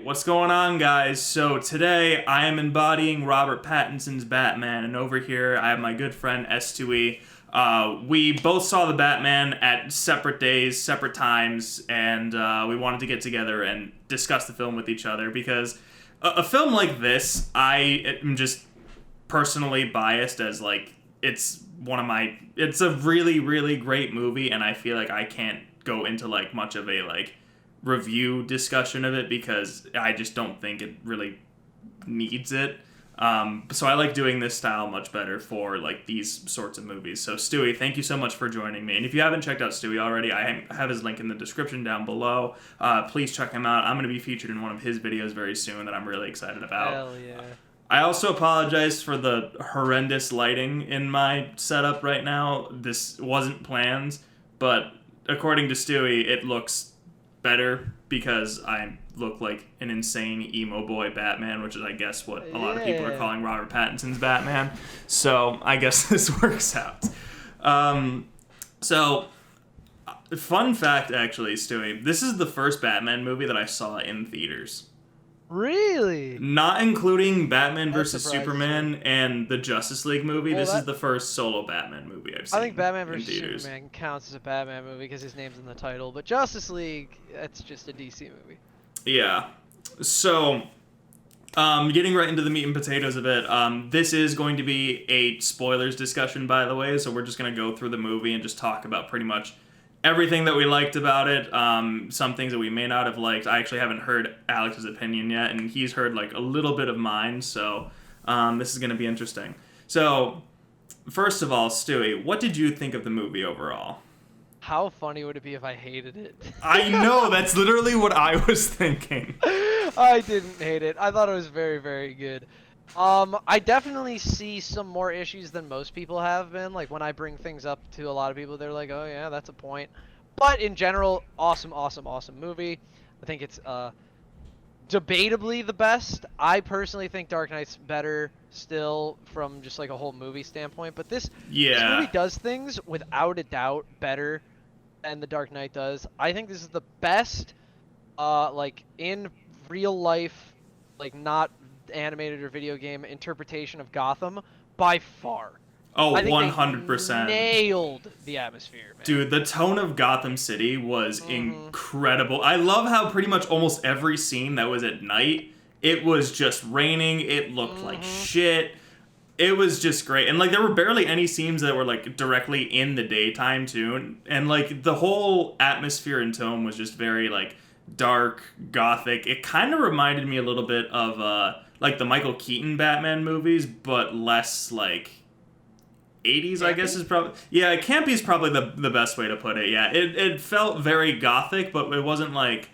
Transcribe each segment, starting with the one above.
What's going on, guys? So today I am embodying Robert Pattinson's Batman, and over here I have my good friend S2E. We both saw the Batman at separate days, separate times, and we wanted to get together and discuss the film with each other because a film like this, I am just personally biased as like it's a really, really great movie, and I feel like I can't go into like much of a like review discussion of it because I just don't think it really needs it. So I like doing this style much better for like these sorts of movies. So Stewie, thank you so much for joining me. And if you haven't checked out Stewie already, I have his link in the description down below. Please check him out. I'm going to be featured in one of his videos very soon that I'm really excited about. Hell yeah. I also apologize for the horrendous lighting in my setup right now. This wasn't planned, but according to Stewie, it looks better because I look like an insane emo boy Batman, which is, I guess, what a lot of people are calling Robert Pattinson's Batman. So I guess this works out. Fun fact, actually, Stewie, this is the first Batman movie that I saw in theaters. Really? Not including Batman vs. surprises Superman me. and the Justice League movie. Well, This is the first solo Batman movie I've seen. I think Batman in vs. theaters. Superman counts as a Batman movie because his name's in the title, but Justice League, that's just a DC movie. Yeah. So, getting right into the meat and potatoes of it, this is going to be a spoilers discussion, by the way, so we're just going to go through the movie and just talk about pretty much everything that we liked about it, some things that we may not have liked. I actually haven't heard Alex's opinion yet, and he's heard like a little bit of mine, so this is going to be interesting. So, first of all, Stewie, what did you think of the movie overall? How funny would it be if I hated it? I know, that's literally what I was thinking. I didn't hate it. I thought it was very, very good. I definitely see some more issues than most people have been. Like, when I bring things up to a lot of people, they're like, oh yeah, that's a point. But in general, awesome, awesome, awesome movie. I think it's debatably the best. I personally think Dark Knight's better still from just like a whole movie standpoint. But this movie does things without a doubt better than the Dark Knight does. I think this is the best, like in real life, like not animated or video game interpretation of Gotham by far. Oh, I think 100%. They nailed the atmosphere, man. Dude, the tone of Gotham City was incredible. I love how pretty much almost every scene that was at night, it was just raining, it looked like shit. It was just great. And like there were barely any scenes that were like directly in the daytime too. And like the whole atmosphere and tone was just very like dark, gothic. It kind of reminded me a little bit of like the Michael Keaton Batman movies, but less like 80s, campy? I guess is probably... Yeah, campy is probably the best way to put it, yeah. It felt very gothic, but it wasn't like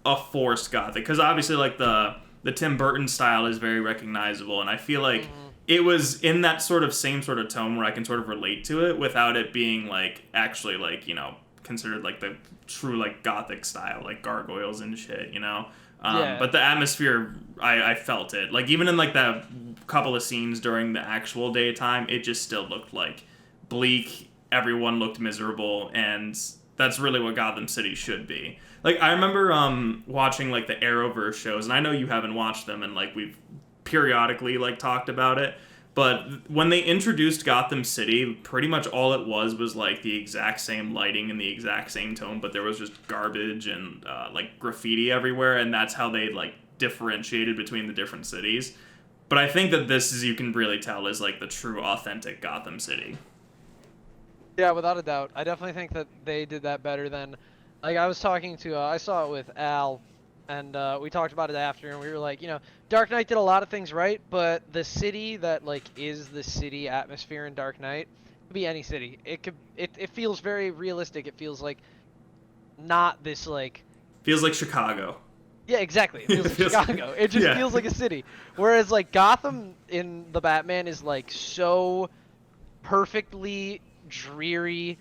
a forced gothic. Because obviously like the Tim Burton style is very recognizable, and I feel like it was in that same sort of tone where I can sort of relate to it without it being like actually like, you know, considered like the true like gothic style, like gargoyles and shit, you know? But the atmosphere, I felt it. Like, even in, like, that couple of scenes during the actual daytime, it just still looked, like, bleak. Everyone looked miserable, and that's really what Gotham City should be. Like, I remember watching, like, the Arrowverse shows, and I know you haven't watched them, and, like, we've periodically, like, talked about it. But when they introduced Gotham City, pretty much all it was like the exact same lighting and the exact same tone, but there was just garbage and like graffiti everywhere, and that's how they like differentiated between the different cities. But I think that this, as you can really tell, is like the true, authentic Gotham City. Yeah, without a doubt. I definitely think that they did that better than... Like, I was talking to... I saw it with Al, and we talked about it after, and we were like, you know, Dark Knight did a lot of things right, but the city that, like, is the city atmosphere in Dark Knight could be any city. It feels very realistic. It feels like not this, like... Feels like Chicago. Yeah, exactly. It feels like Chicago. It just feels like a city. Whereas, like, Gotham in the Batman is, like, so perfectly dreary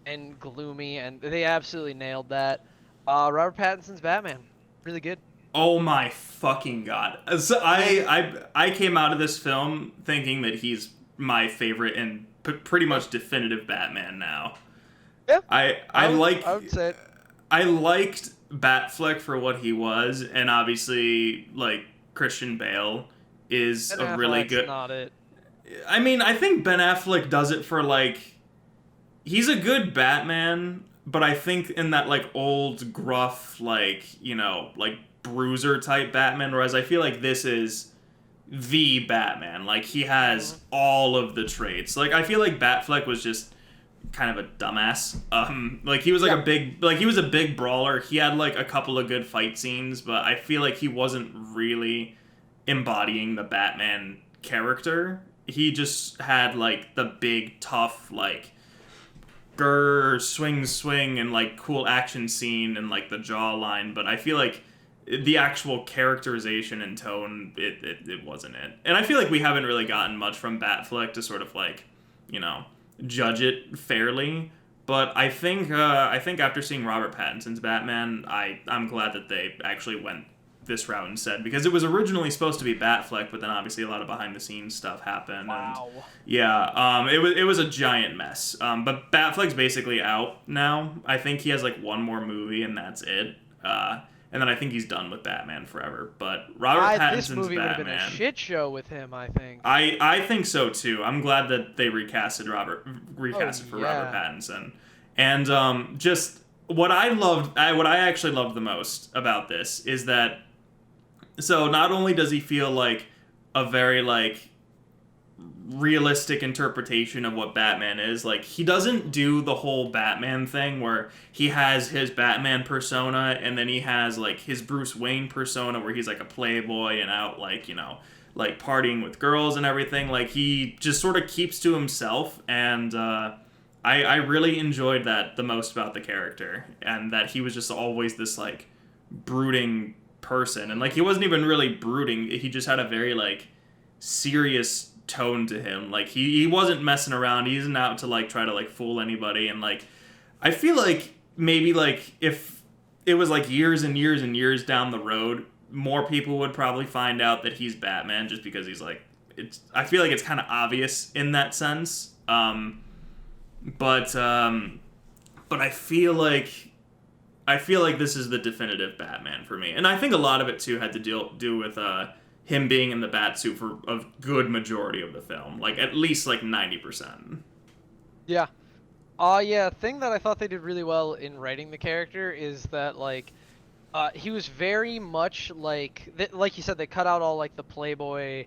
and gloomy, and they absolutely nailed that. Robert Pattinson's Batman. Really good. Oh my fucking god. So I came out of this film thinking that he's my favorite and pretty much definitive Batman now. Yeah. I would say it. I liked Batfleck for what he was, and obviously like Christian Bale is Ben a really Affleck's good. not it. I mean, I think Ben Affleck does it for like, he's a good Batman, but I think in that like old gruff like, you know, like bruiser type Batman, whereas I feel like this is the Batman. Like he has all of the traits. Like I feel like Batfleck was just kind of a dumbass. Like he was like he was a big brawler. He had like a couple of good fight scenes, but I feel like he wasn't really embodying the Batman character. He just had like the big tough like grr swing and like cool action scene and like the jawline, but I feel like the actual characterization and tone it wasn't it. And I feel like we haven't really gotten much from Batfleck to sort of like, you know, judge it fairly. But I think after seeing Robert Pattinson's Batman, I'm glad that they actually went this route instead, because it was originally supposed to be Batfleck, but then obviously a lot of behind the scenes stuff happened. Wow. And yeah, it was a giant mess. But Batfleck's basically out now. I think he has like one more movie and that's it. And then I think he's done with Batman forever. But Robert Pattinson's This movie would have been Batman, a shit show with him, I think. I think so too. I'm glad that they recast it for Robert Pattinson. And just what I actually loved the most about this is that, so not only does he feel like a very like realistic interpretation of what Batman is, like he doesn't do the whole Batman thing where he has his Batman persona and then he has like his Bruce Wayne persona where he's like a playboy and out like, you know, like partying with girls and everything. Like he just sort of keeps to himself, and I really enjoyed that the most about the character, and that he was just always this like brooding person, and like he wasn't even really brooding, he just had a very like serious tone to him. Like he wasn't messing around, he isn't out to like try to like fool anybody. And like I feel like maybe like if it was like years and years and years down the road, more people would probably find out that he's Batman, just because he's like, I feel like it's kind of obvious in that sense. But I feel like this is the definitive Batman for me. And I think a lot of it, too, had to do with him being in the Batsuit for a good majority of the film. Like, at least, like, 90%. Yeah. A thing that I thought they did really well in writing the character is that, like, he was very much, like you said, they cut out all, like, the playboy,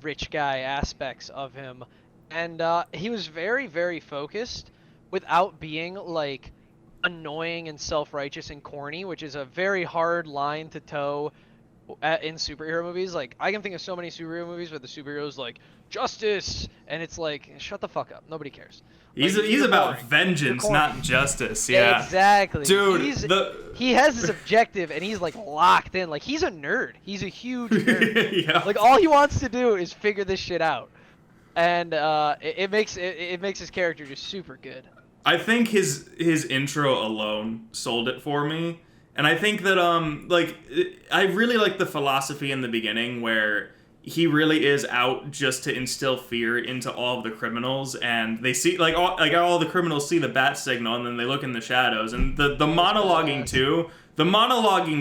rich guy aspects of him. And he was very, very focused without being, like, annoying and self-righteous and corny, which is a very hard line to toe in superhero movies. Like, I can think of so many superhero movies where the superhero's like, justice, and it's like, shut the fuck up, nobody cares. He's about vengeance, not justice. Yeah, exactly, dude. He has this objective, and he's like locked in. Like, he's a nerd. He's a huge nerd. Yeah. Like, all he wants to do is figure this shit out, and it makes his character just super good. I think his intro alone sold it for me. And I think that I really like the philosophy in the beginning where he really is out just to instill fear into all of the criminals, and they see all the criminals see the bat signal, and then they look in the shadows, and the monologuing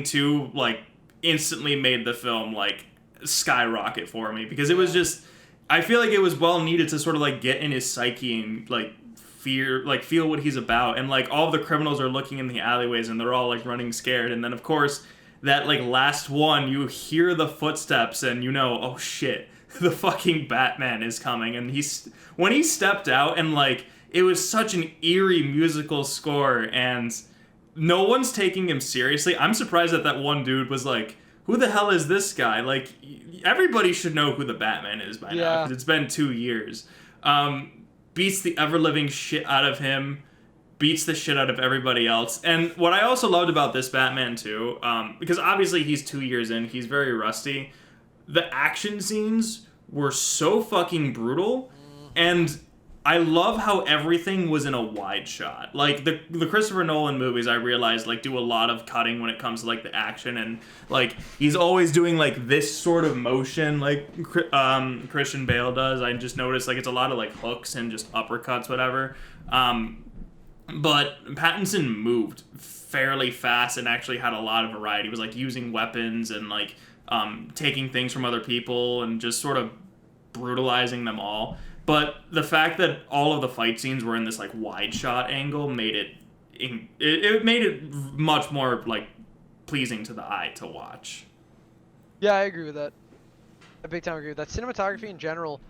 too like instantly made the film like skyrocket for me, because it was just, I feel like it was well needed to sort of like get in his psyche and like feel what he's about. And like all the criminals are looking in the alleyways and they're all like running scared, and then of course that like last one, you hear the footsteps and you know, oh shit, the fucking Batman is coming. And when he stepped out, and like it was such an eerie musical score, and no one's taking him seriously. I'm surprised that one dude was like, who the hell is this guy? Like, everybody should know who the Batman is by now, because it's been 2 years. Beats the ever-living shit out of him, beats the shit out of everybody else. And what I also loved about this Batman, too, because obviously he's 2 years in, he's very rusty, the action scenes were so fucking brutal, and I love how everything was in a wide shot. Like, the Christopher Nolan movies, I realized, like, do a lot of cutting when it comes to, like, the action, and, like, he's always doing, like, this sort of motion, like, Christian Bale does. I just noticed, like, it's a lot of, like, hooks and just uppercuts, whatever. But Pattinson moved fairly fast and actually had a lot of variety. He was like using weapons and like taking things from other people and just sort of brutalizing them all. But the fact that all of the fight scenes were in this like wide shot angle made it made it much more like pleasing to the eye to watch. Yeah, I agree with that. I big time agree with that. Cinematography in general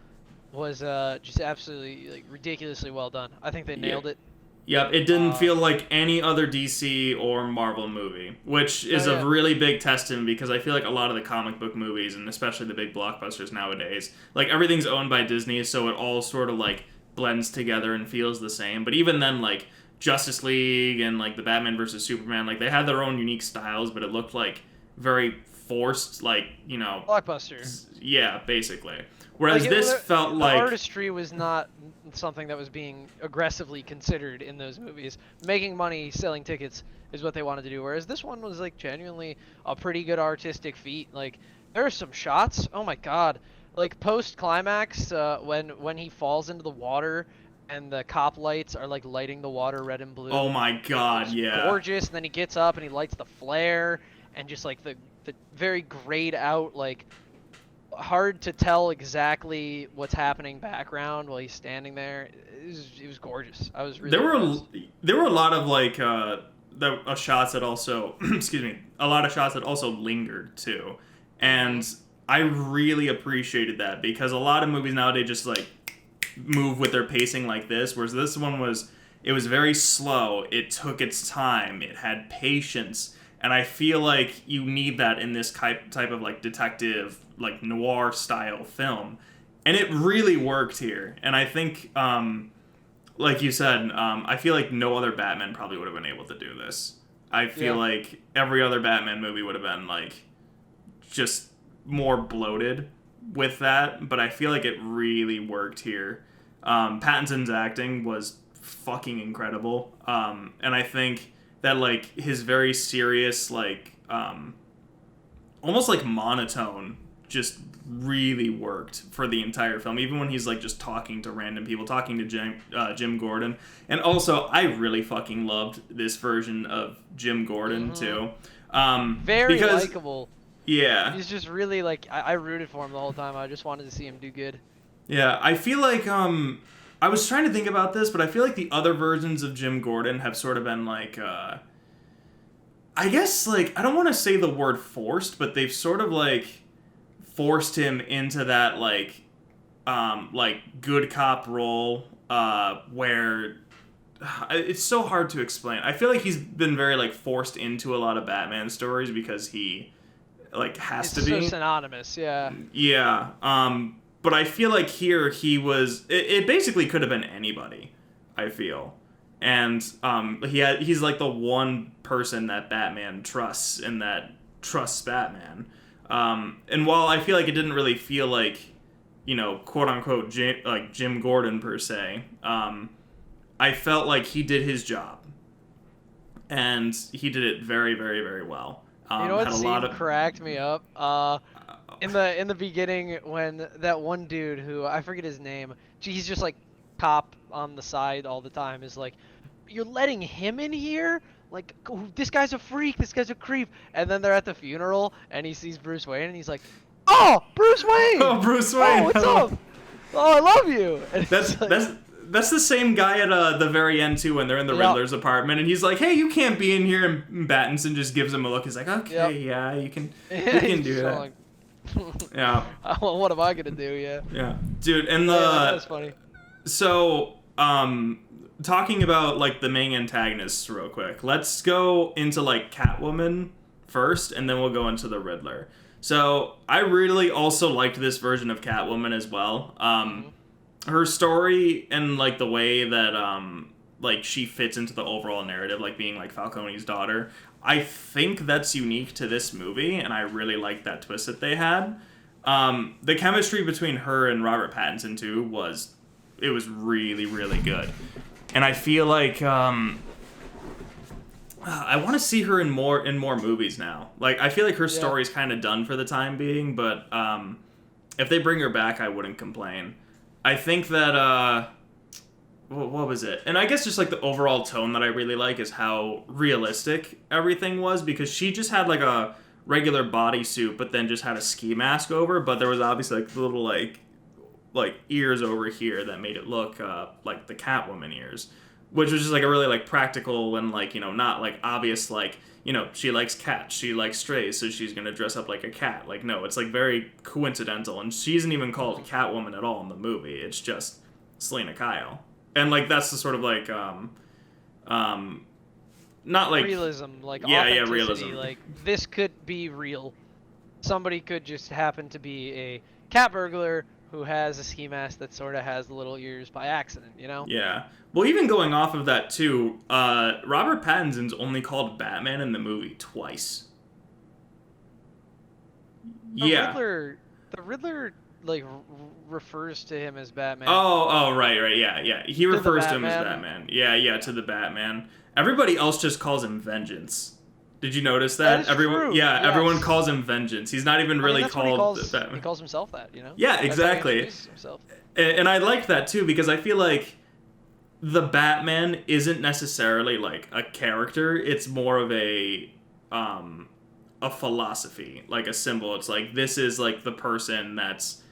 was just absolutely like ridiculously well done. I think they nailed it. Yep, it didn't feel like any other DC or Marvel movie, which is yeah. a really big testament because I feel like a lot of the comic book movies, and especially the big blockbusters nowadays, like everything's owned by Disney, so it all sort of like blends together and feels the same. But even then, like Justice League and like the Batman versus Superman, like they had their own unique styles, but it looked like very forced, like, you know... Blockbuster. Yeah, basically. Whereas this felt like... The artistry was not something that was being aggressively considered in those movies. Making money selling tickets is what they wanted to do, whereas this one was like genuinely a pretty good artistic feat. Like, there are some shots, oh my god, like post-climax, when he falls into the water and the cop lights are like lighting the water red and blue. Oh my god, yeah. Gorgeous, and then he gets up and he lights the flare, and just like the very grayed out, like hard to tell exactly what's happening background while he's standing there. It was gorgeous. I was really there were a lot of like shots that also excuse me, a lot of shots that also lingered too, and I really appreciated that because a lot of movies nowadays just like move with their pacing like this, whereas this one was very slow. It took its time. It had patience. And I feel like you need that in this type of like detective, like noir style film. And it really worked here. And I think, like you said, I feel like no other Batman probably would have been able to do this. I feel like every other Batman movie would have been like just more bloated with that. But I feel like it really worked here. Pattinson's acting was fucking incredible. And I think that like his very serious, like almost like monotone just really worked for the entire film, even when he's like just talking to random people, talking to Jim Gordon. And also I really fucking loved this version of Jim Gordon too. Very likable. Yeah, he's just really like I rooted for him the whole time. I just wanted to see him do good. Yeah, I feel like I was trying to think about this, but I feel like the other versions of Jim Gordon have sort of been like, I guess, like, I don't want to say the word forced, but they've sort of, like, forced him into that, like good cop role, where it's so hard to explain. I feel like he's been very, like, forced into a lot of Batman stories because he, like, has to be. It's so synonymous, yeah. Yeah, but I feel like here he was... It basically could have been anybody, I feel. And he's like the one person that Batman trusts and that trusts Batman. And while I feel like it didn't really feel like, you know, quote-unquote Jim Gordon per se, I felt like he did his job. And he did it very, very, very well. You know what scene cracked me up? In the beginning, when that one dude who I forget his name, he's just like cop on the side all the time, is like, "You're letting him in here? Like, this guy's a freak. This guy's a creep." And then they're at the funeral, and he sees Bruce Wayne, and he's like, "Oh, Bruce Wayne! Oh, Bruce Wayne! Oh, what's up? Oh, I love you." And that's the same guy at the very end too, when they're in the Riddler's apartment, and he's like, "Hey, you can't be in here." And Pattinson just gives him a look. He's like, "Okay, yeah, you can do that." Like, yeah. Well, what am I gonna do? Yeah. Yeah, dude, and that's funny. So, talking about like the main antagonists real quick. Let's go into like Catwoman first, and then we'll go into the Riddler. So, I really also liked this version of Catwoman as well. Her story and like the way that like she fits into the overall narrative, like being like Falcone's daughter, I think that's unique to this movie, and I really like that twist that they had. The chemistry between her and Robert Pattinson too was really, really good, and I feel like I want to see her in more movies now. Like, I feel like her story's kind of done for the time being, but if they bring her back, I wouldn't complain. I think that what was it? And I guess just like the overall tone that I really like is how realistic everything was, because she just had like a regular bodysuit, but then just had a ski mask over. But there was obviously like little like ears over here that made it look like the Catwoman ears, which was just like a really like practical and like, you know, not like obvious like, you know, she likes cats, she likes strays, so she's gonna dress up like a cat. Like, no, it's like very coincidental, and she isn't even called Catwoman at all in the movie. It's just Selena Kyle. And like that's the sort of like not like realism, like yeah, authenticity, realism. like this could be real. Somebody could just happen to be a cat burglar who has a ski mask that sort of has the little ears by accident, you know? Yeah. Well, even going off of that too, Robert Pattinson's only called Batman in the movie twice. Yeah. The Riddler like refers to him as Batman. Oh, right, yeah. He refers to him as Batman. Batman. Yeah, to the Batman. Everybody else just calls him Vengeance. Did you notice that? That is Everyone, true. yeah, Yes. everyone calls him Vengeance. He's not even really that's what called he calls himself that, you know? Yeah, That's how he exactly. introduces himself. And I like that too, because I feel like the Batman isn't necessarily like a character. It's more of a philosophy, like a symbol. It's like, this is like the person that's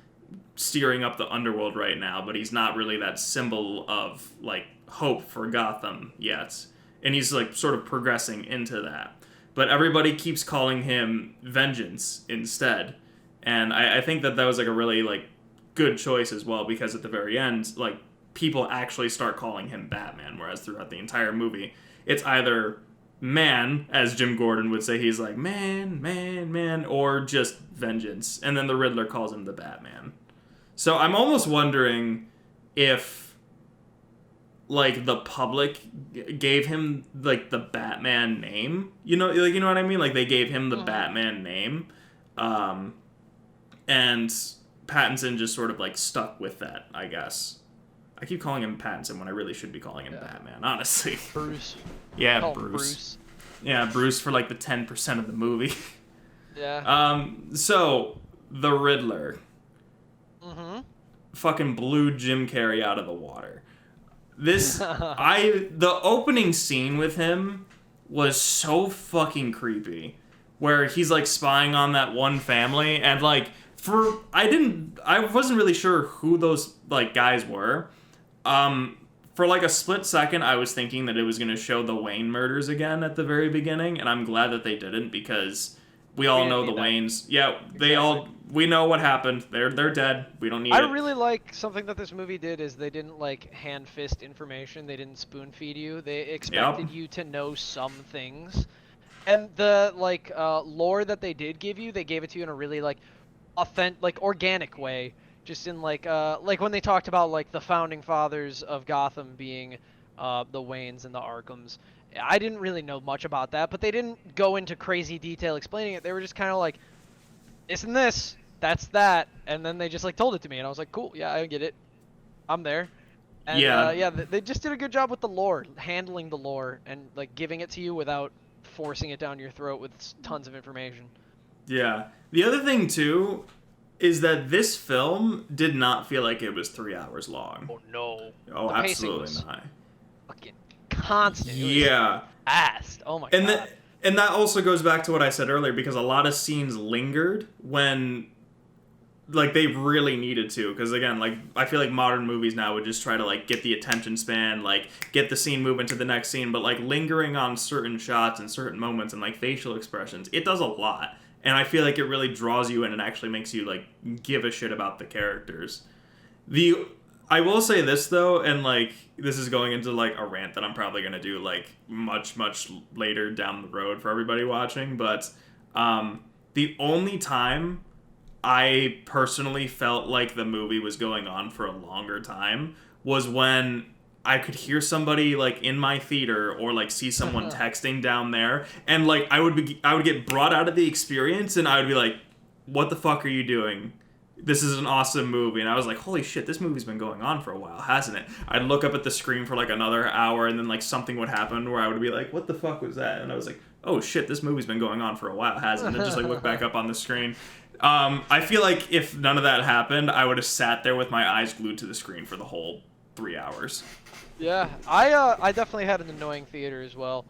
steering up the underworld right now, but he's not really that symbol of like hope for Gotham yet. And he's like sort of progressing into that. But everybody keeps calling him Vengeance instead. And I think that was like a really like good choice as well, because at the very end, like, people actually start calling him Batman, whereas throughout the entire movie, it's either man, as Jim Gordon would say, he's like, man, or just Vengeance. And then the Riddler calls him the Batman. So I'm almost wondering if, like, the public gave him, like, the Batman name. You know what I mean? Like, they gave him the Batman name. And Pattinson just sort of, like, stuck with that, I guess. I keep calling him Pattinson when I really should be calling him Batman, honestly. Bruce. Yeah, Bruce. Yeah, Bruce for, like, the 10% of the movie. Yeah. So, the Riddler. Fucking blew Jim Carrey out of the water. The opening scene with him was so fucking creepy, where he's like spying on that one family, and like I wasn't really sure who those like guys were. For like a split second, I was thinking that it was going to show the Wayne murders again at the very beginning, and I'm glad that they didn't, because we all know the Waynes. Yeah, we know what happened. They're dead. We don't need it. I really like something that this movie did is they didn't like hand fist information. They didn't spoon feed you. They expected you to know some things, and the like lore that they did give you, they gave it to you in a really like authentic, like organic way. Just in like when they talked about like the founding fathers of Gotham being the Waynes and the Arkhams. I didn't really know much about that, but they didn't go into crazy detail explaining it. They were just kind of like, this and this, that's that, and then they just like told it to me, and I was like, cool, yeah, I get it, I'm there. And, they just did a good job with the lore, handling the lore, and like giving it to you without forcing it down your throat with tons of information. Yeah. The other thing too is that this film did not feel like it was 3 hours long. Oh no. Oh, the absolutely not. Fucking constant. Yeah. Fast. Oh my god. And that also goes back to what I said earlier, because a lot of scenes lingered when, like, they really needed to. Because, again, like, I feel like modern movies now would just try to, like, get the attention span, like, get the scene moving to the next scene. But, like, lingering on certain shots and certain moments and, like, facial expressions, it does a lot. And I feel like it really draws you in and actually makes you, like, give a shit about the characters. I will say this, though, and, like, this is going into, like, a rant that I'm probably going to do, like, much, much later down the road for everybody watching, but the only time I personally felt like the movie was going on for a longer time was when I could hear somebody, like, in my theater or, like, see someone texting down there, and, like, I would get brought out of the experience, and I would be like, what the fuck are you doing? This is an awesome movie. And I was like, holy shit, this movie's been going on for a while, hasn't it? I'd look up at the screen for like another hour, and then like something would happen where I would be like, what the fuck was that? And I was like, oh shit, this movie's been going on for a while, hasn't it? And just like look back up on the screen. I feel like if none of that happened, I would have sat there with my eyes glued to the screen for the whole 3 hours. Yeah, I definitely had an annoying theater as well.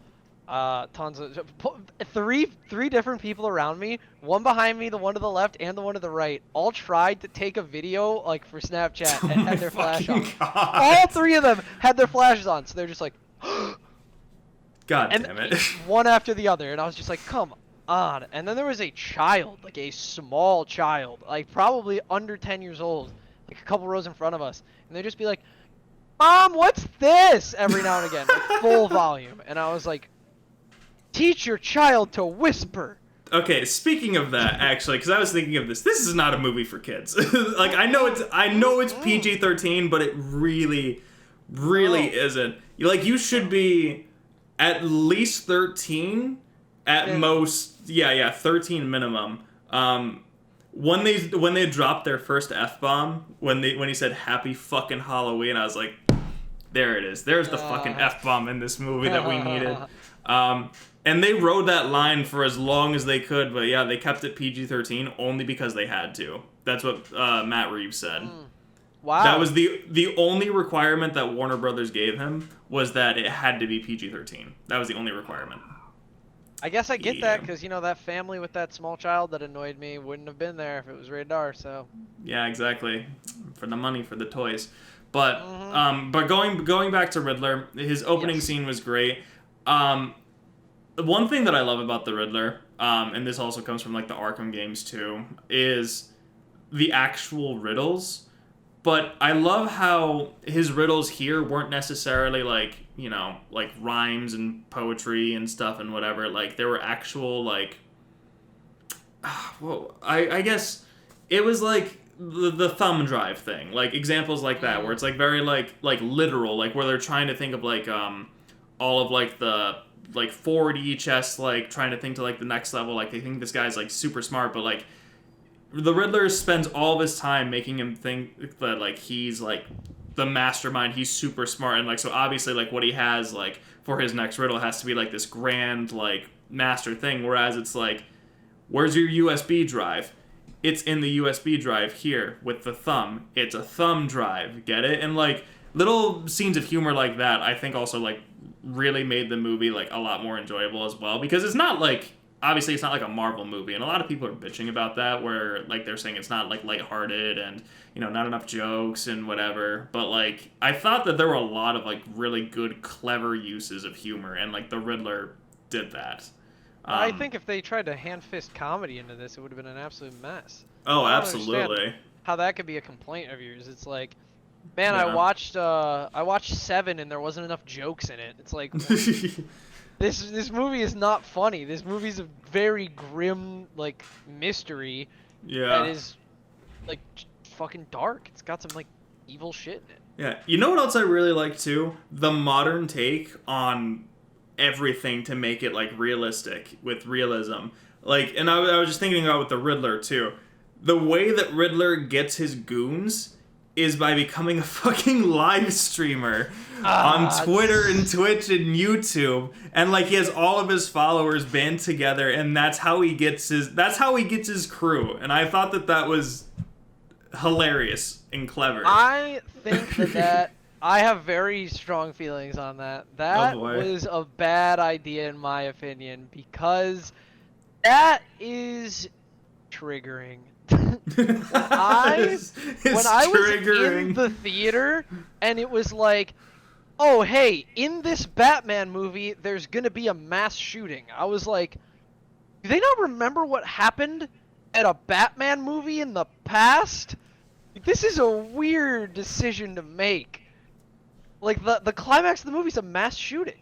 Tons of three different people around me, one behind me, the one to the left, and the one to the right, all tried to take a video like for Snapchat Oh and my had their flash fucking on. god. All three of them had their flashes on, so they're just like, God and damn it. one after the other, and I was just like, come on. And then there was a child, like a small child, like probably under 10 years old, like a couple rows in front of us, and they'd just be like, Mom, what's this? Every now and again, like full volume. And I was like, teach your child to whisper. Okay, speaking of that, actually, because I was thinking of this. This is not a movie for kids. Like I know it's PG-13, but it really isn't. Like you should be at least 13, at most. Yeah, 13 minimum. When they dropped their first F-bomb, when he said "Happy fucking Halloween," I was like, there it is. There's the fucking F-bomb in this movie that we needed. And they rode that line for as long as they could, but yeah, they kept it PG-13 only because they had to. That's what Matt Reeves said. Wow. That was the only requirement that Warner Brothers gave him, was that it had to be PG-13. That was the only requirement. I guess I get that, because, that family with that small child that annoyed me wouldn't have been there if it was rated R, so. Yeah, exactly. For the money, for the toys. But but going back to Riddler, his opening scene was great. One thing that I love about the Riddler, and this also comes from like the Arkham games too, is the actual riddles. But I love how his riddles here weren't necessarily like, like rhymes and poetry and stuff and whatever. Like there were actual like, well, I guess it was like the thumb drive thing, like examples like that, where it's like very like literal, like where they're trying to think of like all of like the like 4D chess, like trying to think to like the next level, like they think this guy's like super smart, but like the Riddler spends all of his time making him think that like he's like the mastermind, he's super smart, and like so obviously like what he has like for his next riddle has to be like this grand like master thing, whereas it's like, where's your USB drive? It's in the USB drive here with the thumb. It's a thumb drive, get it? And like little scenes of humor like that, I think also like really made the movie like a lot more enjoyable as well, because it's not like, obviously it's not like a Marvel movie, and a lot of people are bitching about that, where like they're saying it's not like lighthearted and not enough jokes and whatever. But like I thought that there were a lot of like really good, clever uses of humor, and like the Riddler did that. I think if they tried to hand-fist comedy into this, it would have been an absolute mess. Oh, I don't absolutely. understand how that could be a complaint of yours. It's like, man, I watched Seven and there wasn't enough jokes in it. It's like, this movie is not funny. This movie's a very grim like mystery. Yeah. That is like fucking dark. It's got some like evil shit in it. Yeah. You know what else I really like too? The modern take on everything to make it like realistic with realism. Like, and I was just thinking about with the Riddler too. The way that Riddler gets his goons is by becoming a fucking live streamer on Twitter and Twitch and YouTube, and like he has all of his followers band together, and that's how he gets his crew. And I thought that was hilarious and clever. I think that I have very strong feelings on that. That boy. was a bad idea in my opinion, because that is triggering. when I was in the theater and it was like, oh hey, in this Batman movie there's gonna be a mass shooting, I was like, do they not remember what happened at a Batman movie in the past? Like, this is a weird decision to make. Like the climax of the movie is a mass shooting.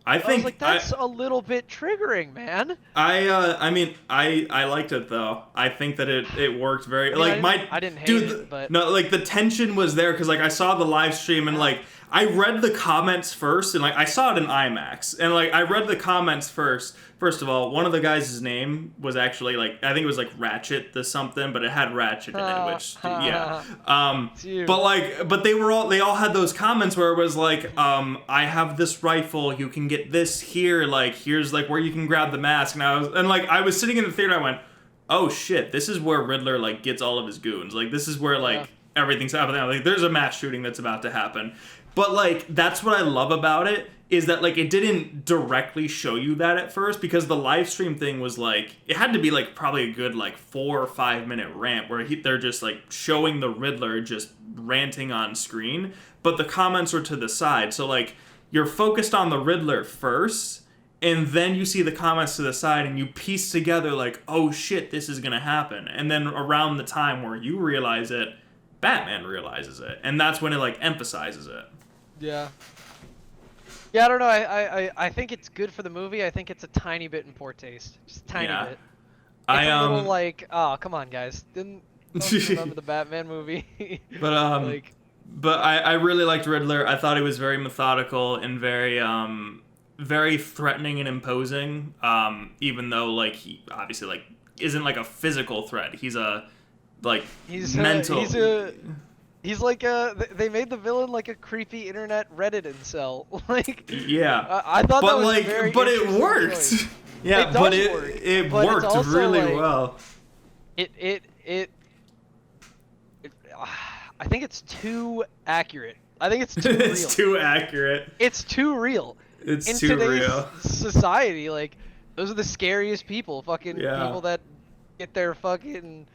I was like, that's a little bit triggering, man. I mean, I liked it though. I think that it worked very I didn't hate it, but no, like the tension was there because like I saw the live stream and like I read the comments first, and like I saw it in IMAX, and like I read the comments first. First of all, one of the guys' name was actually like, I think it was like Ratchet the something, but it had Ratchet in it, which yeah. But they all had those comments where it was like, I have this rifle, you can get this here, like here's like where you can grab the mask, and I was sitting in the theater, I went, oh shit, this is where Riddler like gets all of his goons, like this is where like everything's happening, like there's a mass shooting that's about to happen. But like that's what I love about it is that like it didn't directly show you that at first, because the live stream thing was like it had to be like probably a good like 4 or 5 minute rant where they're just like showing the Riddler just ranting on screen, but the comments are to the side. So like you're focused on the Riddler first, and then you see the comments to the side and you piece together like, oh shit, this is gonna happen. And then around the time where you realize it, Batman realizes it, and that's when it like emphasizes it. Yeah. Yeah, I don't know. I think it's good for the movie. I think it's a tiny bit in poor taste, just a tiny bit. It's a little like, oh, come on, guys, don't remember the Batman movie? But like, but I really liked Riddler. I thought he was very methodical and very very threatening and imposing. Even though like he obviously like isn't like a physical threat. He's a like mental. He's like they made the villain like a creepy internet Reddit incel. Like, yeah. I thought but that was like, a very but it interesting worked. choice. Yeah, it but does work, it but worked it's also, really like, well. I think it's too accurate. I think it's too real. It's too accurate. It's too real. It's In too today's real. society, like, those are the scariest people. Fucking Yeah. people that get their fucking,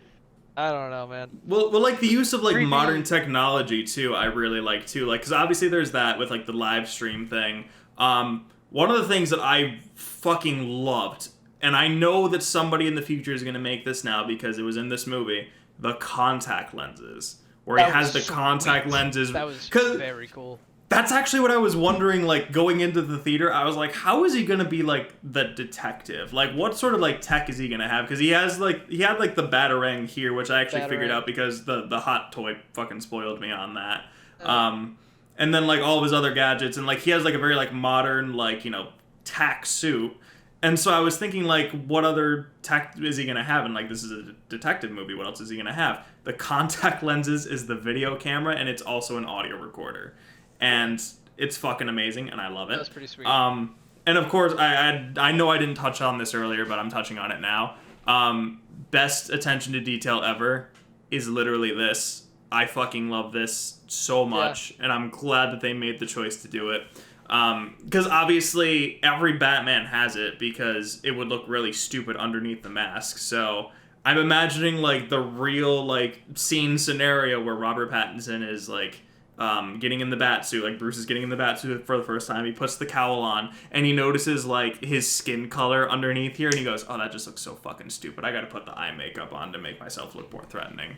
I don't know, man. Well, like the use of like Creepy. modern technology too, I really like too. Like, because obviously there's that with like the live stream thing. One of the things that I fucking loved, and I know that somebody in the future is gonna make this now because it was in this movie, the contact lenses, where he has the contact lenses. That was very cool. That's actually what I was wondering, like, going into the theater. I was like, how is he going to be, like, the detective? Like, what sort of, like, tech is he going to have? Because he had, like, the Batarang here, which I actually figured out because the hot toy fucking spoiled me on that. And then, like, all of his other gadgets. And, like, he has, like, a very, like, modern, like, you know, tack suit. And so I was thinking, like, what other tech is he going to have? And, like, this is a detective movie. What else is he going to have? The contact lenses is the video camera, and it's also an audio recorder. And it's fucking amazing, and I love it. That's pretty sweet. And of course, I know I didn't touch on this earlier, but I'm touching on it now. Best attention to detail ever is literally this. I fucking love this so much, and I'm glad that they made the choice to do it. Because obviously every Batman has it, because it would look really stupid underneath the mask. So I'm imagining like the real like scene scenario where Robert Pattinson is like getting in the bat suit, like Bruce is getting in the bat suit for the first time. He puts the cowl on and he notices like his skin color underneath here, and he goes, "Oh, that just looks so fucking stupid. I got to put the eye makeup on to make myself look more threatening."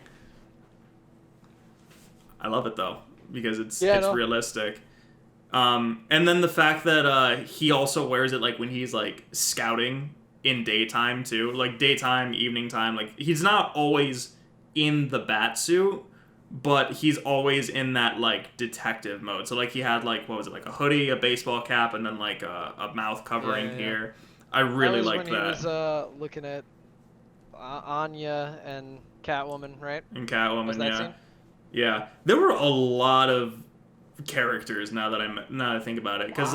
I love it though, because it's realistic. And then the fact that he also wears it like when he's like scouting in daytime too, like daytime, evening time. Like he's not always in the bat suit, but he's always in that like detective mode. So like he had like, what was it, like a hoodie, a baseball cap, and then like a mouth covering here. I really liked that. When he was looking at Anya and Catwoman, right? And Catwoman, was that scene? Yeah, there were a lot of characters now that I think about it, because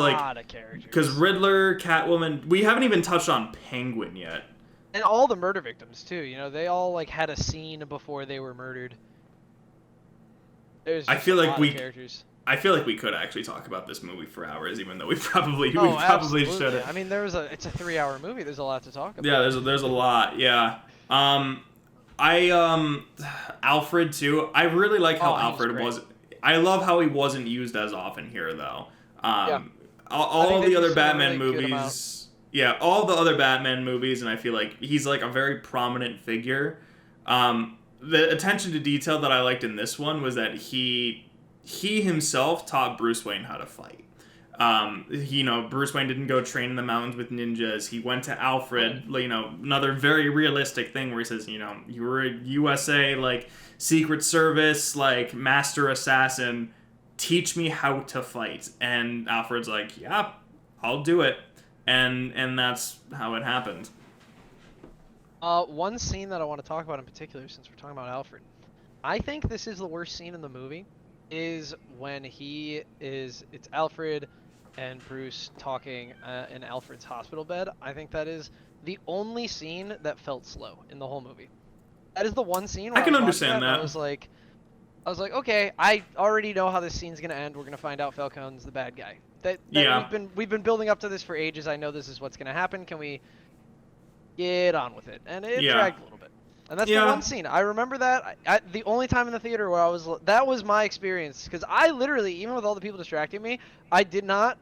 Riddler, Catwoman, we haven't even touched on Penguin yet, and all the murder victims too. You know, they all like had a scene before they were murdered. I feel like we could actually talk about this movie for hours, even though we probably shouldn't. I mean, it's a 3-hour movie. There's a lot to talk about. Yeah, there's a lot. Yeah. Alfred too. I really like how Alfred was. I love how he wasn't used as often here, though. All the other Batman movies. Yeah, all the other Batman movies, and I feel like he's like a very prominent figure. The attention to detail that I liked in this one was that he himself taught Bruce Wayne how to fight. Bruce Wayne didn't go train in the mountains with ninjas. He went to Alfred, another very realistic thing where he says, you were a USA, like, Secret Service, like, master assassin. Teach me how to fight. And Alfred's like, yeah, I'll do it. And that's how it happened. One scene that I want to talk about in particular, since we're talking about Alfred, I think this is the worst scene in the movie, is when it's Alfred and Bruce talking in Alfred's hospital bed. I think that is the only scene that felt slow in the whole movie. That is the one scene where I can understand that. I was like, I was like, okay, I already know how this scene's gonna end. We're gonna find out Falcone's the bad guy. That Yeah. we've been building up to this for ages. I know this is what's gonna happen. Can we get on with it? And it Yeah. dragged a little bit. And that's the Yeah. one scene I remember that. The only time in the theater where that was my experience, because I literally, even with all the people distracting me, I did not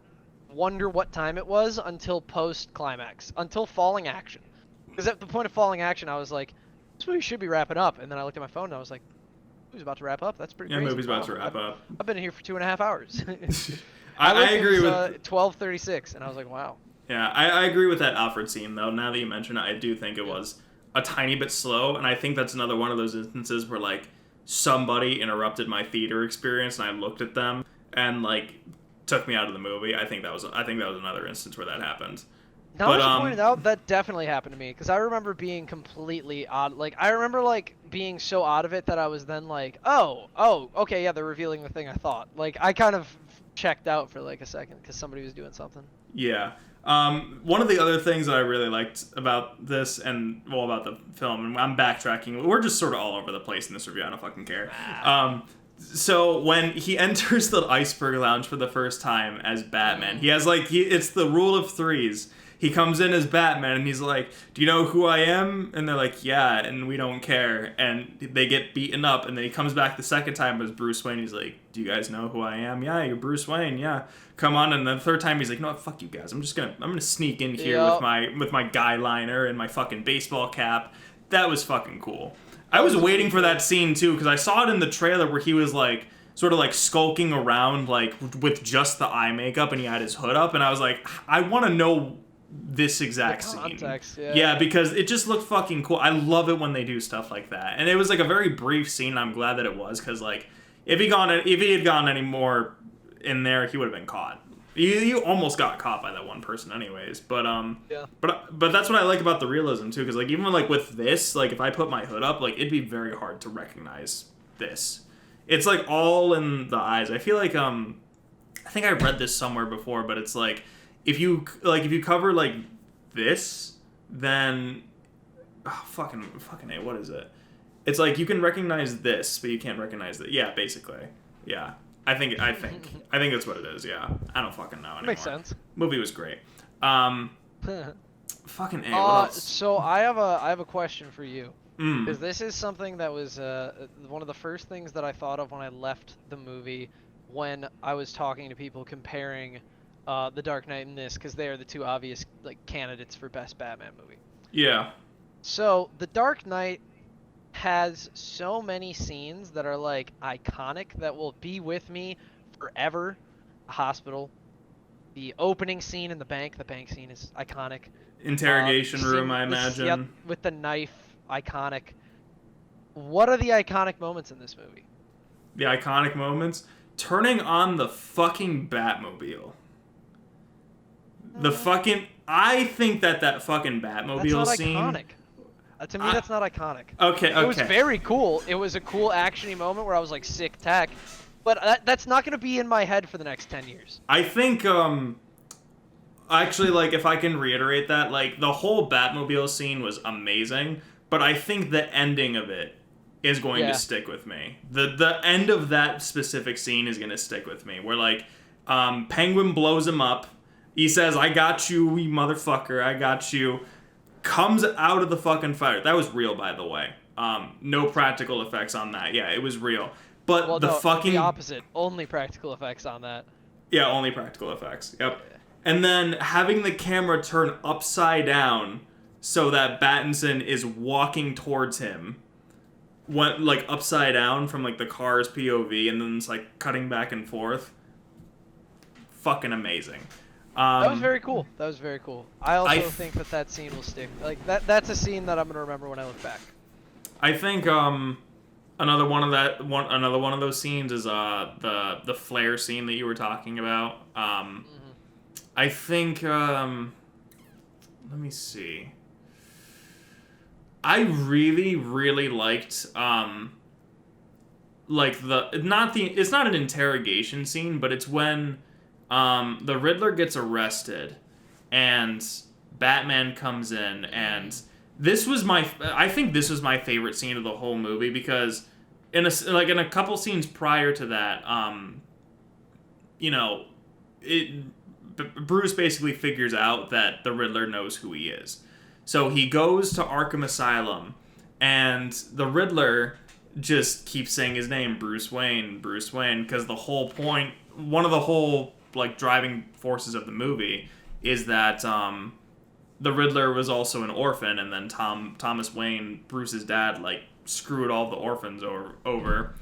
wonder what time it was until post climax, until falling action. Because at the point of falling action, I was like, this movie should be wrapping up. And then I looked at my phone and I was like, movie's about to wrap up. That's pretty Yeah, crazy. movie's about Wow, to wrap up. I've been here for 2.5 hours. I agree with 12:36, and I was like, wow. Yeah, I agree with that Alfred scene though. Now that you mention it, I do think it was a tiny bit slow, and I think that's another one of those instances where like somebody interrupted my theater experience, and I looked at them and like took me out of the movie. I think that was another instance where that happened. Now that you pointed out, that definitely happened to me, because I remember being completely odd. Like, I remember, like, being so out of it that I was then like, oh, okay, yeah, they're revealing the thing I thought. Like, I kind of checked out for, like, a second, because somebody was doing something. Yeah. One of the other things that I really liked about this, and, well, about the film, and I'm backtracking, we're just sort of all over the place in this review, I don't fucking care. So when he enters the Iceberg Lounge for the first time as Batman, he has, like, it's the rule of threes. He comes in as Batman, and he's like, do you know who I am? And they're like, yeah, and we don't care. And they get beaten up, and then he comes back the second time as Bruce Wayne. He's like, do you guys know who I am? Yeah, you're Bruce Wayne, yeah. Come on. And then the third time, he's like, no, fuck you guys. I'm gonna sneak in here with my guy liner and my fucking baseball cap. That was fucking cool. I was waiting for that scene, too, because I saw it in the trailer where he was, like, sort of, like, skulking around, like, with just the eye makeup, and he had his hood up, and I was like, I want to know this exact scene. Yeah, because it just looked fucking cool. I love it when they do stuff like that. And it was like a very brief scene, and I'm glad that it was, because like if he had gone any more in there, he would have been caught. You almost got caught by that one person anyways. But but that's what I like about the realism too, because like even like with this, like if I put my hood up, like it'd be very hard to recognize this. It's like all in the eyes. I feel like I think I read this somewhere before, but it's like if you cover like this, then fucking A, what is it? It's like you can recognize this, but you can't recognize that. Yeah, basically. Yeah. I think that's what it is, yeah. I don't fucking know anymore. Makes sense. Movie was great. Fucking A, what else? So I have a question for you. Because this is something that was one of the first things that I thought of when I left the movie, when I was talking to people comparing The Dark Knight and this, because they are the two obvious like candidates for best Batman movie. Yeah. So The Dark Knight has so many scenes that are like iconic, that will be with me forever. A hospital, the opening scene in the bank scene is iconic. Interrogation room, I imagine. Yep, with the knife, iconic. What are the iconic moments in this movie? The iconic moments? Turning on the fucking Batmobile. I think that fucking Batmobile scene. That's not iconic. To me, that's not iconic. Okay. It was very cool. It was a cool actiony moment where I was like, sick tech. But that's not going to be in my head for the next 10 years. I think, actually, like, if I can reiterate that, like, the whole Batmobile scene was amazing, but I think the ending of it is going to stick with me. The end of that specific scene is going to stick with me, where, like, Penguin blows him up. He says, I got you, you motherfucker, I got you. Comes out of the fucking fire. That was real, by the way. No practical effects on that. Yeah, it was real. But the opposite. Only practical effects on that. Yeah, only practical effects. Yep. Yeah. And then having the camera turn upside down so that Pattinson is walking towards him, went like upside down from like the car's POV, and then it's like cutting back and forth. Fucking amazing. That was very cool. I also think that scene will stick. Like that's a scene that I'm gonna remember when I look back. I think another one of those scenes is the flare scene that you were talking about. I think let me see. I really liked like it's not an interrogation scene, but it's when the Riddler gets arrested and Batman comes in, and I think this was my favorite scene of the whole movie, because in a couple scenes prior to that, you know, Bruce basically figures out that the Riddler knows who he is. So he goes to Arkham Asylum, and the Riddler just keeps saying his name, Bruce Wayne, because the whole point, one of the whole like driving forces of the movie is that the Riddler was also an orphan, and then Thomas Wayne, Bruce's dad, like screwed all the orphans over,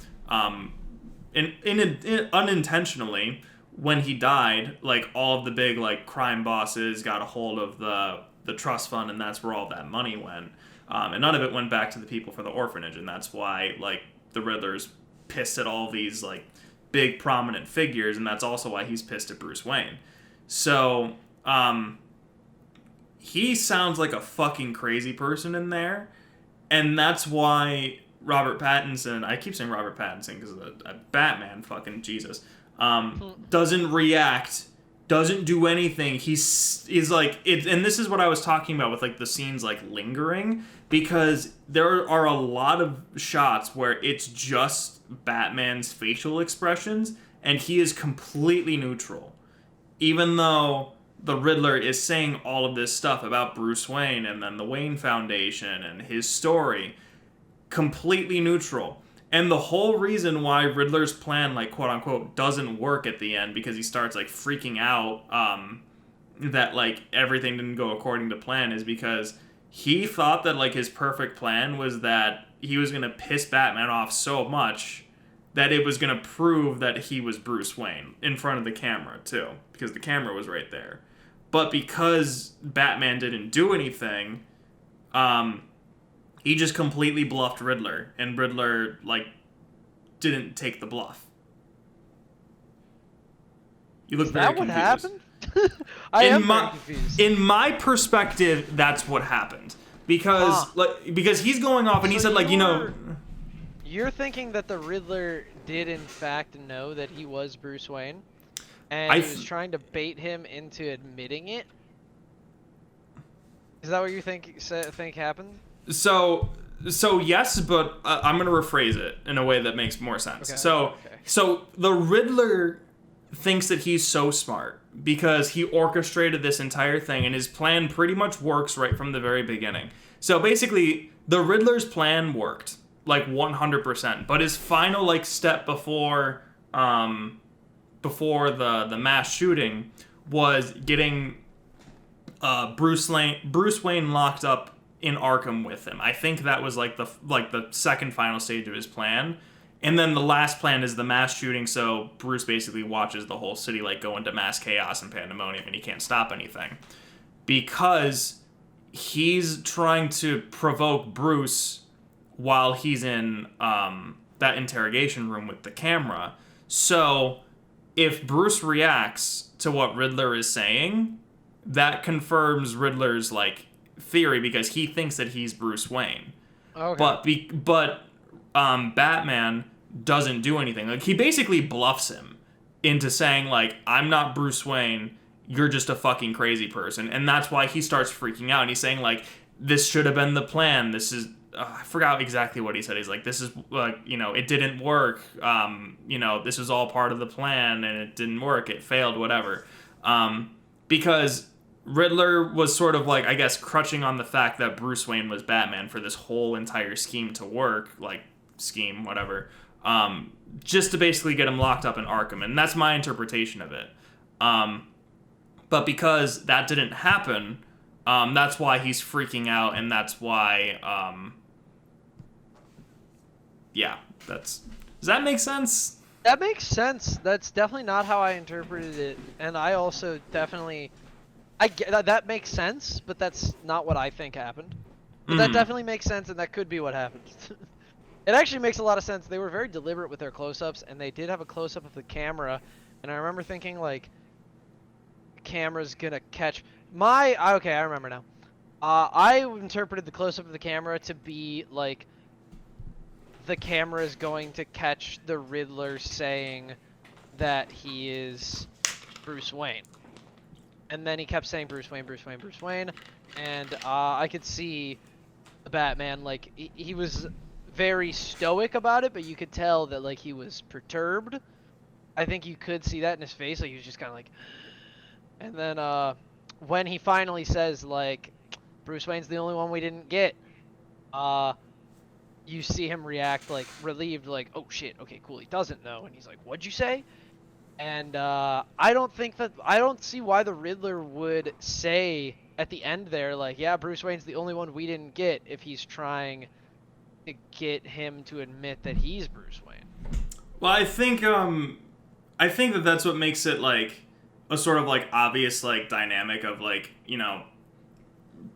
unintentionally. When he died, like all of the big like crime bosses got a hold of the trust fund, and that's where all that money went. And none of it went back to the people for the orphanage, and that's why like the Riddler's pissed at all these like big prominent figures, and that's also why he's pissed at Bruce Wayne. So he sounds like a fucking crazy person in there, and that's why Robert Pattinson, I keep saying Robert Pattinson because of a Batman, fucking Jesus, doesn't react, doesn't do anything. He's like it, and this is what I was talking about with like the scenes like lingering, because there are a lot of shots where it's just Batman's facial expressions and he is completely neutral, even though the Riddler is saying all of this stuff about Bruce Wayne and then the Wayne Foundation and his story, completely neutral. And the whole reason why Riddler's plan, like, quote-unquote, doesn't work at the end, because he starts, like, freaking out that, like, everything didn't go according to plan, is because he thought that, like, his perfect plan was that he was going to piss Batman off so much that it was going to prove that he was Bruce Wayne in front of the camera, too, because the camera was right there. But because Batman didn't do anything, he just completely bluffed Riddler, and Riddler, like, didn't take the bluff. You look very confused. Is that what happened? I am very confused. In my perspective, that's what happened. Because because he's going off, and he said, like, you know... You're thinking that the Riddler did, in fact, know that he was Bruce Wayne? And he was trying to bait him into admitting it? Is that what you think happened? So yes, but I'm gonna rephrase it in a way that makes more sense. Okay. So the Riddler thinks that he's so smart because he orchestrated this entire thing, and his plan pretty much works right from the very beginning. So basically, the Riddler's plan worked like 100%, but his final like step before the mass shooting was getting Bruce Wayne locked up in Arkham with him. I think that was like the second final stage of his plan. And then the last plan is the mass shooting, so Bruce basically watches the whole city like go into mass chaos and pandemonium, and he can't stop anything. Because he's trying to provoke Bruce while he's in that interrogation room with the camera. So if Bruce reacts to what Riddler is saying, that confirms Riddler's like theory, because he thinks that he's Bruce Wayne. Okay. But Batman doesn't do anything. Like, he basically bluffs him into saying, like, I'm not Bruce Wayne, you're just a fucking crazy person. And that's why he starts freaking out. And he's saying, like, this should have been the plan. This is... I forgot exactly what he said. He's like, this is, like, you know, it didn't work. You know, this was all part of the plan, and it didn't work. It failed, whatever. Because Riddler was sort of, like, I guess, crutching on the fact that Bruce Wayne was Batman for this whole entire scheme to work. Like, scheme, whatever. Just to basically get him locked up in Arkham. And that's my interpretation of it. But because that didn't happen, that's why he's freaking out, and that's why, yeah, does that make sense? That makes sense. That's definitely not how I interpreted it, and I also definitely, I get that makes sense, but that's not what I think happened. But that definitely makes sense, and that could be what happened. It actually makes a lot of sense. They were very deliberate with their close-ups, and they did have a close-up of the camera, and I remember thinking, like, the camera's gonna catch okay, I remember now. I interpreted the close-up of the camera to be, like, the camera is going to catch the Riddler saying that he is Bruce Wayne. And then he kept saying Bruce Wayne, Bruce Wayne, Bruce Wayne. And I could see the Batman, like, he was very stoic about it, but you could tell that like he was perturbed. I think you could see that in his face, like he was just kind of like. And then when he finally says like, Bruce Wayne's the only one we didn't get, you see him react like relieved, like, oh shit, okay, cool, he doesn't know, and he's like, what'd you say? And I don't see why the Riddler would say at the end there, like, yeah, Bruce Wayne's the only one we didn't get, if he's trying to get him to admit that he's Bruce Wayne. Well, I think that that's what makes it like a sort of like obvious like dynamic of like, you know,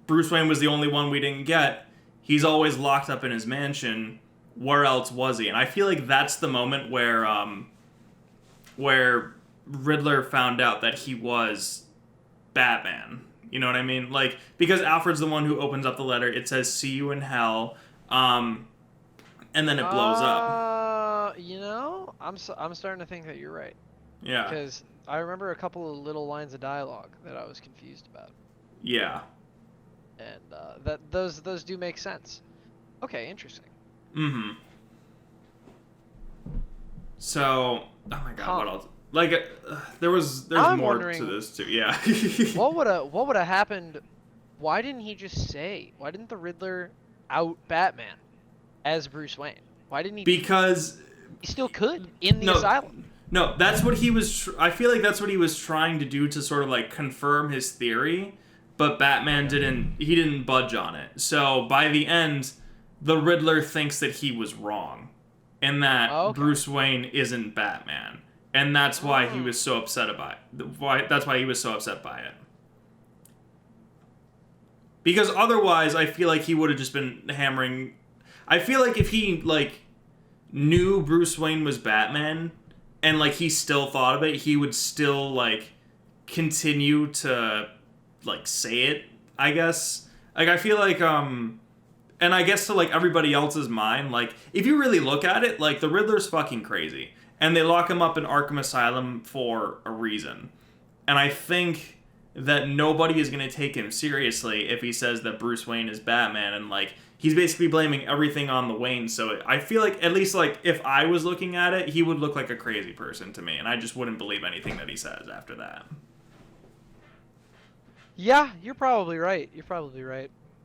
Bruce Wayne was the only one we didn't get. He's always locked up in his mansion. Where else was he? And I feel like that's the moment where Riddler found out that he was Batman. You know what I mean? Like, because Alfred's the one who opens up the letter. It says, "See you in hell," and then it blows up. You know, I'm starting to think that you're right. Yeah. Because I remember a couple of little lines of dialogue that I was confused about. Yeah. And that those do make sense. Okay, interesting. Mm-hmm. So, oh my god, what else? Like, there's more to this too. Yeah. what would have happened? Why didn't he just say? Why didn't the Riddler out Batman as Bruce Wayne? Why didn't he? Because he still could in the asylum. No, that's what he was. I feel like that's what he was trying to do to sort of like confirm his theory, but Batman didn't. He didn't budge on it. So by the end, the Riddler thinks that he was wrong, and that Bruce Wayne isn't Batman, and that's why he was so upset about it. That's why he was so upset by it. Because otherwise, I feel like he would have just been hammering. I feel like if he like knew Bruce Wayne was Batman, and like he still thought of it, he would still like continue to like say it, I guess. Like I feel like and I guess to like everybody else's mind, like if you really look at it, like the Riddler's fucking crazy, and they lock him up in Arkham Asylum for a reason. And I think that nobody is going to take him seriously if he says that Bruce Wayne is Batman, and like he's basically blaming everything on the Wayne. So I feel like, at least like if I was looking at it, he would look like a crazy person to me, and I just wouldn't believe anything that he says after that. Yeah, you're probably right.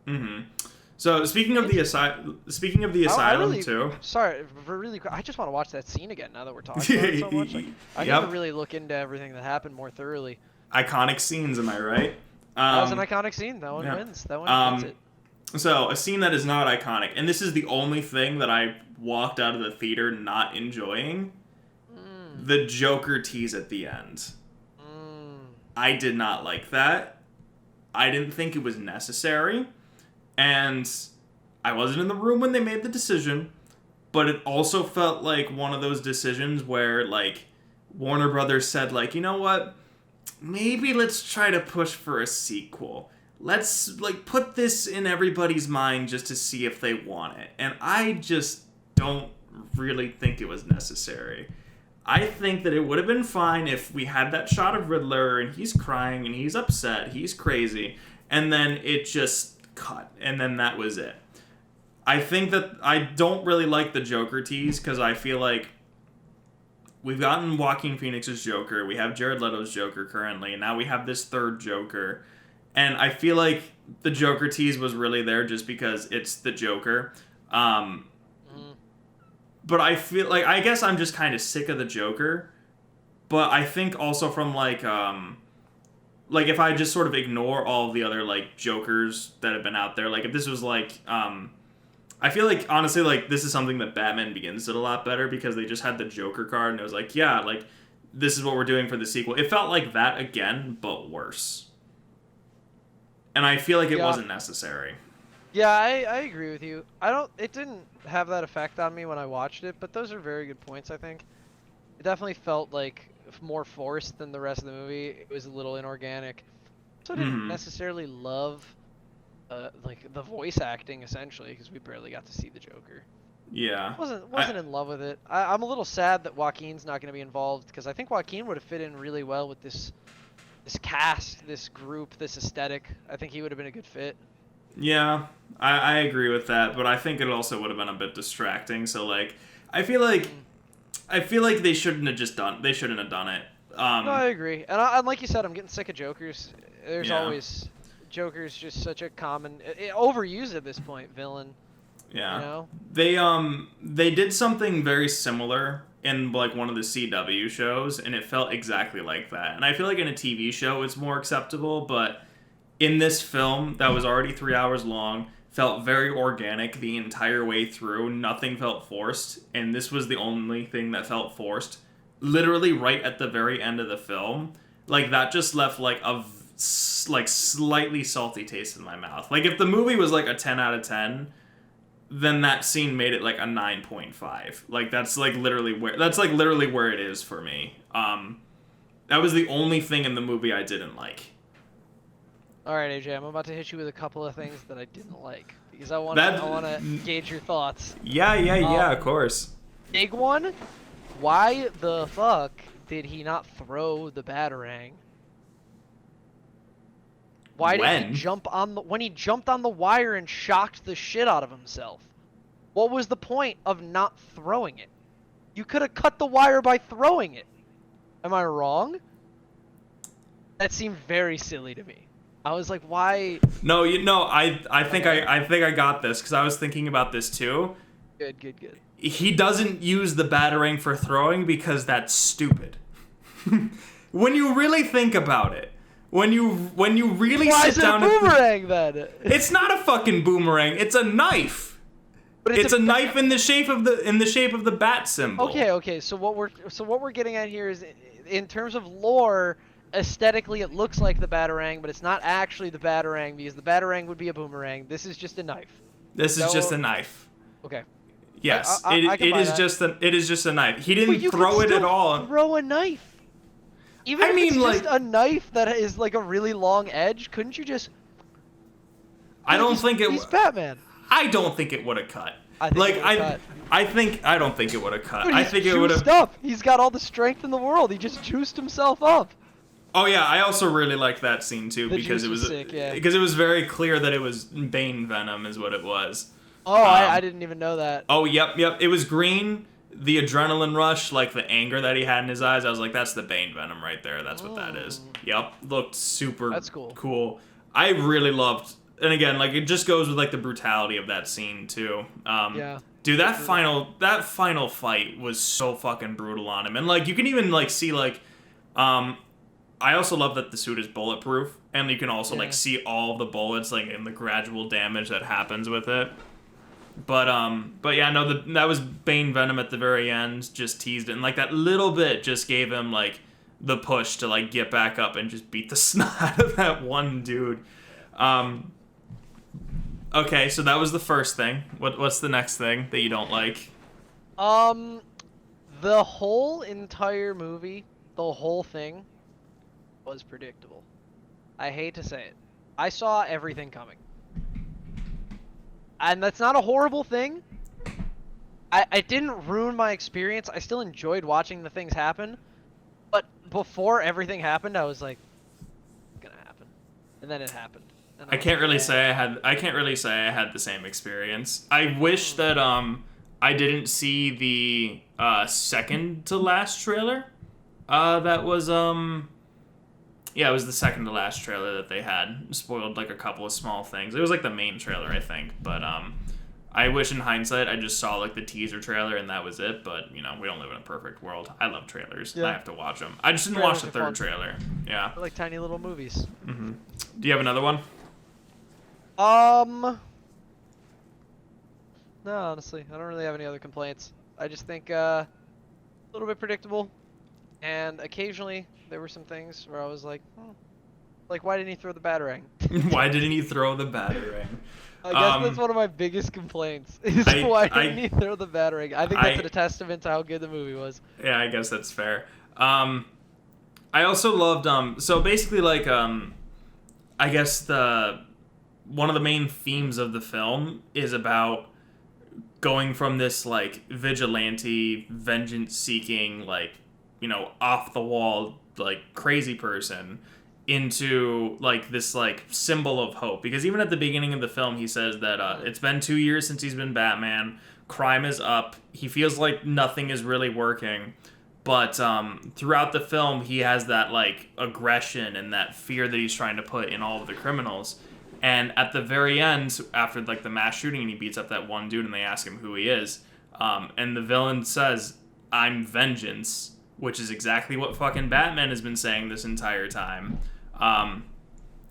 Mm-hmm. So speaking of the asylum too. Sorry, for really quick, I just want to watch that scene again now that we're talking about it so much. Like, I need to really look into everything that happened more thoroughly. Iconic scenes, am I right? That was an iconic scene. That one wins. That one wins it. So, a scene that is not iconic, and this is the only thing that I walked out of the theater not enjoying, the Joker tease at the end. I did not like that. I didn't think it was necessary, and I wasn't in the room when they made the decision, but it also felt like one of those decisions where, like, Warner Brothers said, like, you know what? Maybe let's try to push for a sequel. Let's, like, put this in everybody's mind just to see if they want it. And I just don't really think it was necessary. I think that it would have been fine if we had that shot of Riddler and he's crying and he's upset, he's crazy, and then it just cut, and then that was it. I think that I don't really like the Joker tease because I feel like we've gotten Joaquin Phoenix's Joker, we have Jared Leto's Joker currently, and now we have this third Joker. And I feel like the Joker tease was really there just because it's the Joker. But I feel like, I guess I'm just kind of sick of the Joker. But I think also from like if I just sort of ignore all of the other like Jokers that have been out there, like if this was like, I feel like honestly like this is something that Batman Begins did a lot better because they just had the Joker card and it was like, yeah, like this is what we're doing for the sequel. It felt like that again, but worse. And I feel like it wasn't necessary. Yeah, I agree with you. It didn't have that effect on me when I watched it, but those are very good points, I think. It definitely felt like more forced than the rest of the movie. It was a little inorganic. So I didn't necessarily love like the voice acting essentially because we barely got to see the Joker. Yeah. Wasn't in love with it. I'm a little sad that Joaquin's not going to be involved because I think Joaquin would have fit in really well with this cast, this group, this aesthetic. I think he would have been a good fit. Yeah, I agree with that, but I think it also would have been a bit distracting. So like, I feel like they shouldn't have done it. No, I agree. And like you said, I'm getting sick of Jokers. There's Yeah, always Joker's just such a common, overused at this point, villain. You yeah. know? They did something very similar in like one of the CW shows, and it felt exactly like that. And I feel like in a TV show it's more acceptable, but in this film that was already 3 hours long, felt very organic the entire way through. Nothing felt forced, and this was the only thing that felt forced. Literally right at the very end of the film, like that just left like like slightly salty taste in my mouth. Like if the movie was like a 10 out of 10, then that scene made it like a 9.5. Like that's like literally where it is for me. That was the only thing in the movie I didn't like. All right, AJ, I'm about to hit you with a couple of things that I didn't like because I want to gauge your thoughts. Yeah, of course. Big one. Why the fuck did he not throw the Batarang? Why did he jump on when he jumped on the wire and shocked the shit out of himself? What was the point of not throwing it? You could have cut the wire by throwing it. Am I wrong? That seemed very silly to me. I was like, why? No, I think I got this because I was thinking about this too. Good. He doesn't use the Batarang for throwing because that's stupid. When you really think about it, when you really sit down, why is it a boomerang then? It's not a fucking boomerang. It's a knife. But it's a knife in the shape of the bat symbol. Okay. So what we're getting at here is, in terms of lore, aesthetically it looks like the Batarang, but it's not actually the Batarang because the Batarang would be a boomerang. This is just a knife. This is just a knife. Okay. Yes, it is just a knife. He didn't throw it at all. Throw a knife. Even if it's just a knife that is like a really long edge, couldn't you just? He's Batman. I don't think it would have cut. I don't think it would have cut. Dude, I think it would have. Up. He's got all the strength in the world. He just juiced himself up. Oh yeah, I also really liked that scene too because it was sick, yeah. Because it was very clear that it was Bane venom is what it was. Oh, I didn't even know that. Oh, yep. It was green. The adrenaline rush, like the anger that he had in his eyes, I was like, that's the Bane venom right there. That's what that is. Yep. Looked super cool. I really loved, and again, like it just goes with like the brutality of that scene too. Yeah. Dude, that final fight was so fucking brutal on him. And like you can even like see like I also love that the suit is bulletproof, and you can also like see all the bullets like in the gradual damage that happens with it. But yeah, no, that was Bane Venom at the very end, just teased it, and like that little bit just gave him like the push to like get back up and just beat the snot out of that one dude. Okay, so that was the first thing. What's the next thing that you don't like? The whole entire movie, the whole thing was predictable. I hate to say it. I saw everything coming. And that's not a horrible thing. I didn't ruin my experience. I still enjoyed watching the things happen. But before everything happened, I was like, it's gonna happen. And then it happened. I can't really say I had the same experience. I wish that I didn't see the second to last trailer. That was yeah, it was the second to last trailer that they had. Spoiled like a couple of small things. It was like the main trailer, I think. But I wish in hindsight I just saw like the teaser trailer and that was it. But you know, we don't live in a perfect world. I love trailers. Yeah. I have to watch them. I just didn't watch the third trailer. Yeah. They're like tiny little movies. Mm-hmm. Do you have another one? No, honestly, I don't really have any other complaints. I just think a little bit predictable, and occasionally there were some things where I was like, like why didn't he throw the Batarang? Why didn't he throw the Batarang? I guess that's one of my biggest complaints. Is why didn't he throw the Batarang? I think that's a testament to how good the movie was. Yeah, I guess that's fair. I also loved so basically like I guess one of the main themes of the film is about going from this like vigilante, vengeance seeking, like, you know, off the wall, like crazy person into like this like symbol of hope, because even at the beginning of the film he says that it's been 2 years since he's been Batman, crime is up, he feels like nothing is really working, but throughout the film he has that like aggression and that fear that he's trying to put in all of the criminals. And at the very end, after like the mass shooting and he beats up that one dude and they ask him who he is, and the villain says, "I'm vengeance," which is exactly what fucking Batman has been saying this entire time. And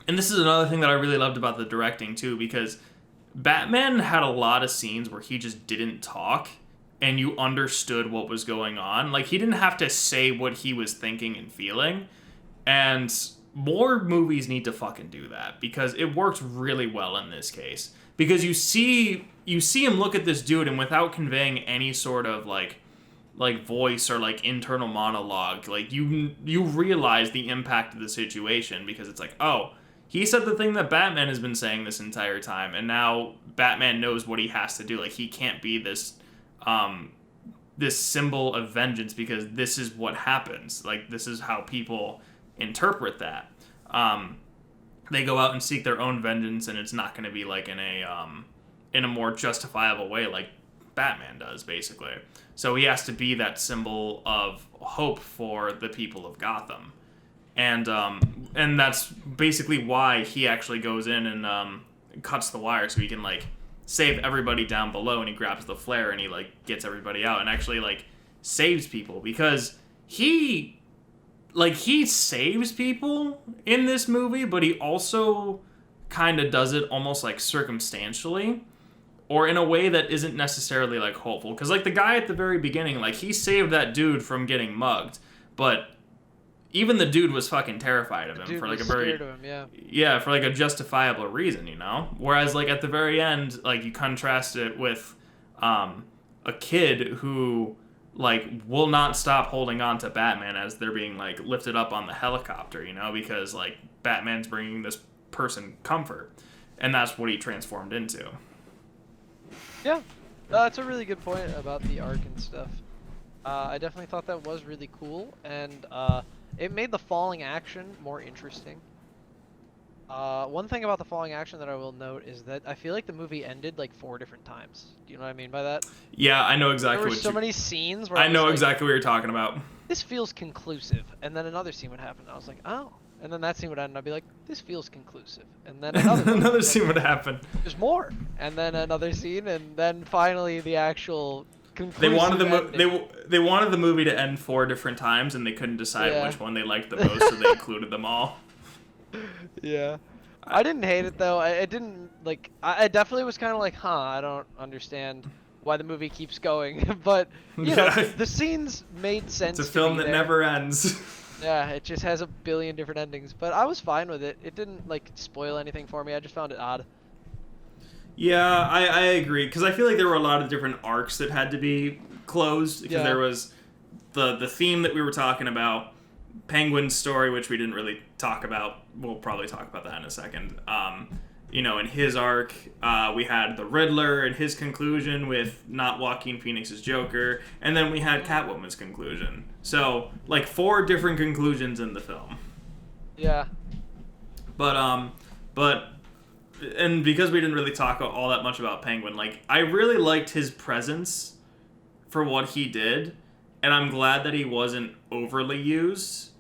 this is another thing that I really loved about the directing too, because Batman had a lot of scenes where he just didn't talk and you understood what was going on. Like, he didn't have to say what he was thinking and feeling. And more movies need to fucking do that, because it works really well in this case. Because you see him look at this dude, and without conveying any sort of like voice or like internal monologue, like you realize the impact of the situation, because it's like, oh, he said the thing that Batman has been saying this entire time, and now Batman knows what he has to do. Like, he can't be this this symbol of vengeance, because this is what happens. Like, this is how people interpret that. They go out and seek their own vengeance, and it's not going to be like in a more justifiable way like Batman does, basically. So he has to be that symbol of hope for the people of Gotham. And that's basically why he actually goes in and cuts the wire, so he can like save everybody down below, and he grabs the flare and he like gets everybody out and actually like saves people, because he saves people in this movie, but he also kind of does it almost like circumstantially, or in a way that isn't necessarily like hopeful. Because like the guy at the very beginning, like, he saved that dude from getting mugged, but even the dude was fucking terrified of him for like a very for like a justifiable reason, you know. Whereas like at the very end, like, you contrast it with a kid who like will not stop holding on to Batman as they're being like lifted up on the helicopter, you know, because like Batman's bringing this person comfort, and that's what he transformed into. Yeah, that's a really good point about the arc and stuff. I definitely thought that was really cool, and it made the falling action more interesting. One thing about the falling action that I will note is that I feel like the movie ended like 4 different times. Do you know what I mean by that? Yeah, I know exactly. There were so many scenes where I know exactly what you're talking about. This feels conclusive, and then another scene would happen. I was like, oh, and then that scene would end, and I'd be like, this feels conclusive, and then another scene would happen. There's more, and then another scene, and then finally the actual conclusive. They wanted the movie to end 4 different times, and they couldn't decide which one they liked the most, so they included them all. Yeah, I didn't hate it though. I didn't like. I definitely was kind of like, I don't understand why the movie keeps going, but you know, the scenes made sense. It's a film that never ends. Yeah, it just has a billion different endings, but I was fine with it. It didn't like spoil anything for me. I just found it odd. Yeah, I agree, because I feel like there were a lot of different arcs that had to be closed, because there was the theme that we were talking about, Penguin's story, which we didn't really talk about. We'll probably talk about that in a second. You know, in his arc, we had the Riddler and his conclusion with not Joaquin Phoenix's Joker, and then we had Catwoman's conclusion. So, like, 4 different conclusions in the film. Yeah. But and because we didn't really talk all that much about Penguin, like, I really liked his presence for what he did, and I'm glad that he wasn't overly used.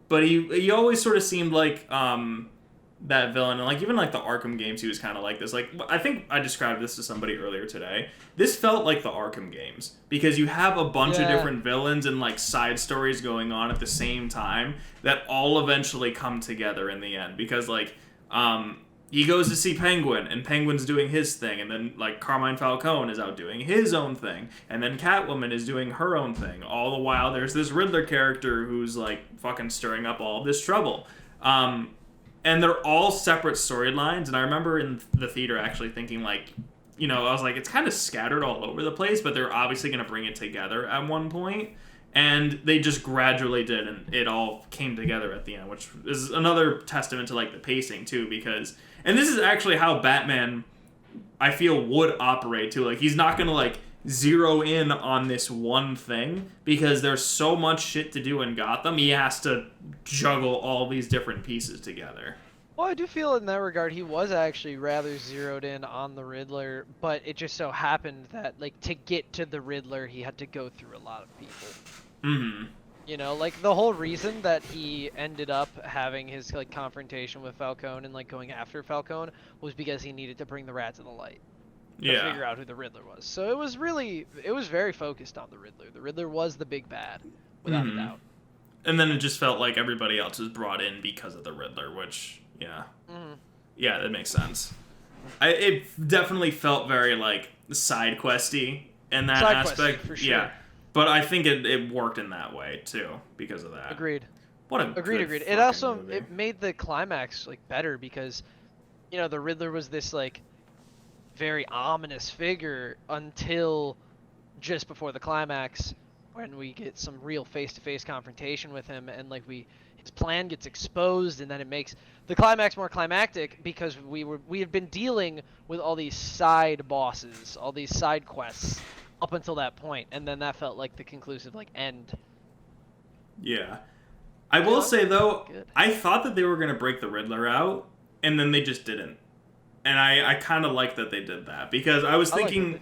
But he always sort of seemed like that villain, and like even like the Arkham games, he was kind of like this. Like, I think I described this to somebody earlier today. This felt like the Arkham games, because you have a bunch of different villains and like side stories going on at the same time that all eventually come together in the end. Because like he goes to see Penguin, and Penguin's doing his thing, and then like Carmine Falcone is out doing his own thing, and then Catwoman is doing her own thing. All the while there's this Riddler character who's like fucking stirring up all of this trouble. And they're all separate storylines, and I remember in the theater actually thinking like, you know, I was like, it's kind of scattered all over the place, but they're obviously going to bring it together at one point. And they just gradually did, and it all came together at the end, which is another testament to like the pacing too, because, and this is actually how Batman, I feel, would operate too. Like, he's not gonna like zero in on this one thing because there's so much shit to do in Gotham. He has to juggle all these different pieces together. Well, I do feel in that regard he was actually rather zeroed in on the Riddler, but it just so happened that, like, to get to the Riddler, he had to go through a lot of people. Mm-hmm. You know, like, the whole reason that he ended up having his, like, confrontation with Falcone and, like, going after Falcone was because he needed to bring the Rat to the light. To figure out who the Riddler was. So it was very focused on the Riddler. The Riddler was the big bad, without a doubt. And then it just felt like everybody else was brought in because of the Riddler, which... Yeah, that makes sense. It definitely felt very, like, side questy in that aspect. For sure. Yeah, but I think it worked in that way, too, because of that. Agreed. Agreed. It also, it made the climax, like, better because, you know, the Riddler was this, like, very ominous figure until just before the climax when we get some real face-to-face confrontation with him and, like, his plan gets exposed, and then it makes the climax more climactic because we have been dealing with all these side bosses, all these side quests up until that point, and then that felt like the conclusive, like, end. Yeah. I will say, though, I thought that they were going to break the Riddler out, and then they just didn't. And I kind of like that they did that, because I was thinking...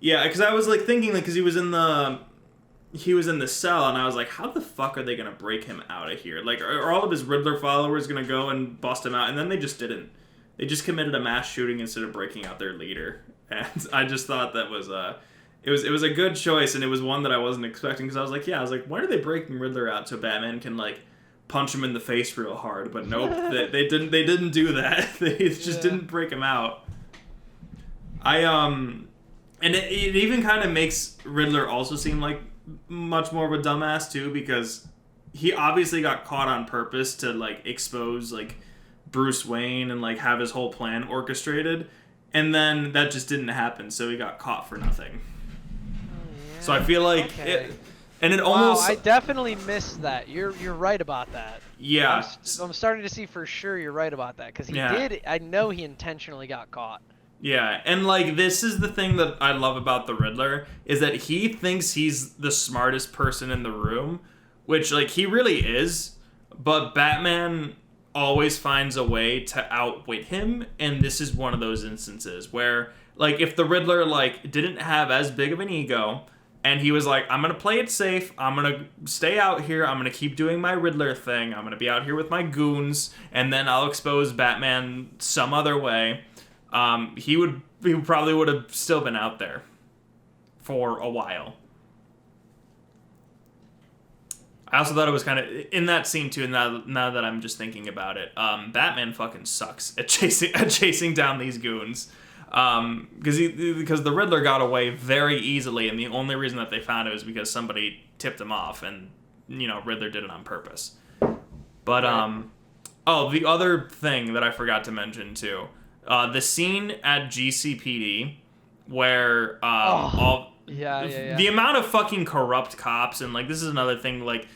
Yeah, because I was, like, thinking, like, because he was in the cell, and I was like, how the fuck are they going to break him out of here? Like, are all of his Riddler followers going to go and bust him out? And then they just didn't. They just committed a mass shooting instead of breaking out their leader. And I just thought that was, it was a good choice, and it was one that I wasn't expecting, because I was like, when are they breaking Riddler out so Batman can, like, punch him in the face real hard? But nope, they didn't do that. They just didn't break him out. And it even kind of makes Riddler also seem like much more of a dumbass too, because he obviously got caught on purpose to, like, expose, like, Bruce Wayne and, like, have his whole plan orchestrated, and then that just didn't happen, so he got caught for nothing. So I feel like it almost... Wow, I definitely missed that. You're right about that. Yeah. I'm starting to see for sure you're right about that, because I know he intentionally got caught. Yeah, and, like, this is the thing that I love about the Riddler, is that he thinks he's the smartest person in the room, which, like, he really is, but Batman always finds a way to outwit him, and this is one of those instances where, like, if the Riddler, like, didn't have as big of an ego, and he was like, I'm gonna play it safe, I'm gonna stay out here, I'm gonna keep doing my Riddler thing, I'm gonna be out here with my goons, and then I'll expose Batman some other way... he probably would have still been out there for a while. I also thought it was kind of in that scene too. Now that I'm just thinking about it, Batman fucking sucks at chasing down these goons. Because the Riddler got away very easily, and the only reason that they found it was because somebody tipped him off, and, you know, Riddler did it on purpose. But the other thing that I forgot to mention too. The scene at GCPD where the amount of fucking corrupt cops, and, like, this is another thing, like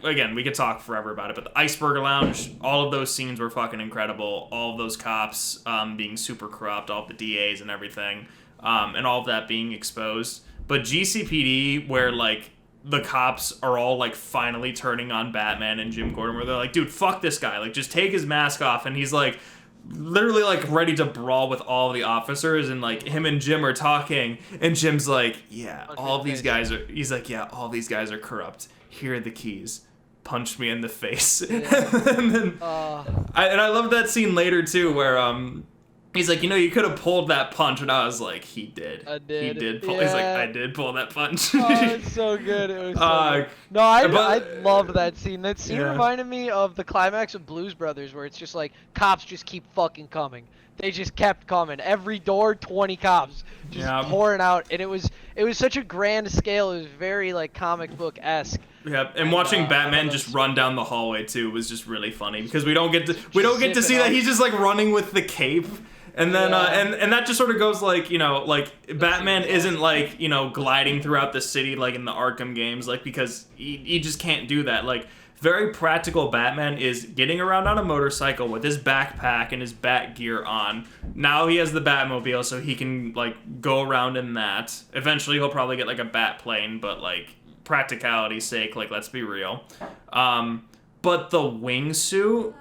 again, we could talk forever about it, but the Iceberg Lounge, all of those scenes were fucking incredible. All of those cops being super corrupt, all of the DAs and everything, and all of that being exposed. But GCPD, where, like, the cops are all, like, finally turning on Batman and Jim Gordon, where they're like, dude, fuck this guy, like, just take his mask off, and he's like literally, like, ready to brawl with all the officers, and, like, him and Jim are talking, and Jim's like, yeah, all these guys are, he's like, yeah, all these guys are corrupt. Here are the keys. Punch me in the face. Yeah. And then, I love that scene later, too, where, he's like, you know, you could have pulled that punch, and I was like, he did. I did. He did pull. Yeah. He's like, I did pull that punch. Oh, it's so good. It was so good. No, I loved that scene. That scene reminded me of the climax of Blues Brothers, where it's just like, cops just keep fucking coming. They just kept coming. Every door, 20 cops just pouring out, and it was such a grand scale. It was very, like, comic book-esque. Yeah, and watching Batman just run down the hallway too was just really funny, because we don't get to see that he's just, like, running with the cape. And then, and that just sort of goes, like, you know, like, Batman isn't, like, you know, gliding throughout the city like in the Arkham games, like, because he just can't do that. Like, very practical Batman is getting around on a motorcycle with his backpack and his bat gear on. Now he has the Batmobile, so he can like go around in that. Eventually he'll probably get like a bat plane, but like practicality's sake, like let's be real. But the wingsuit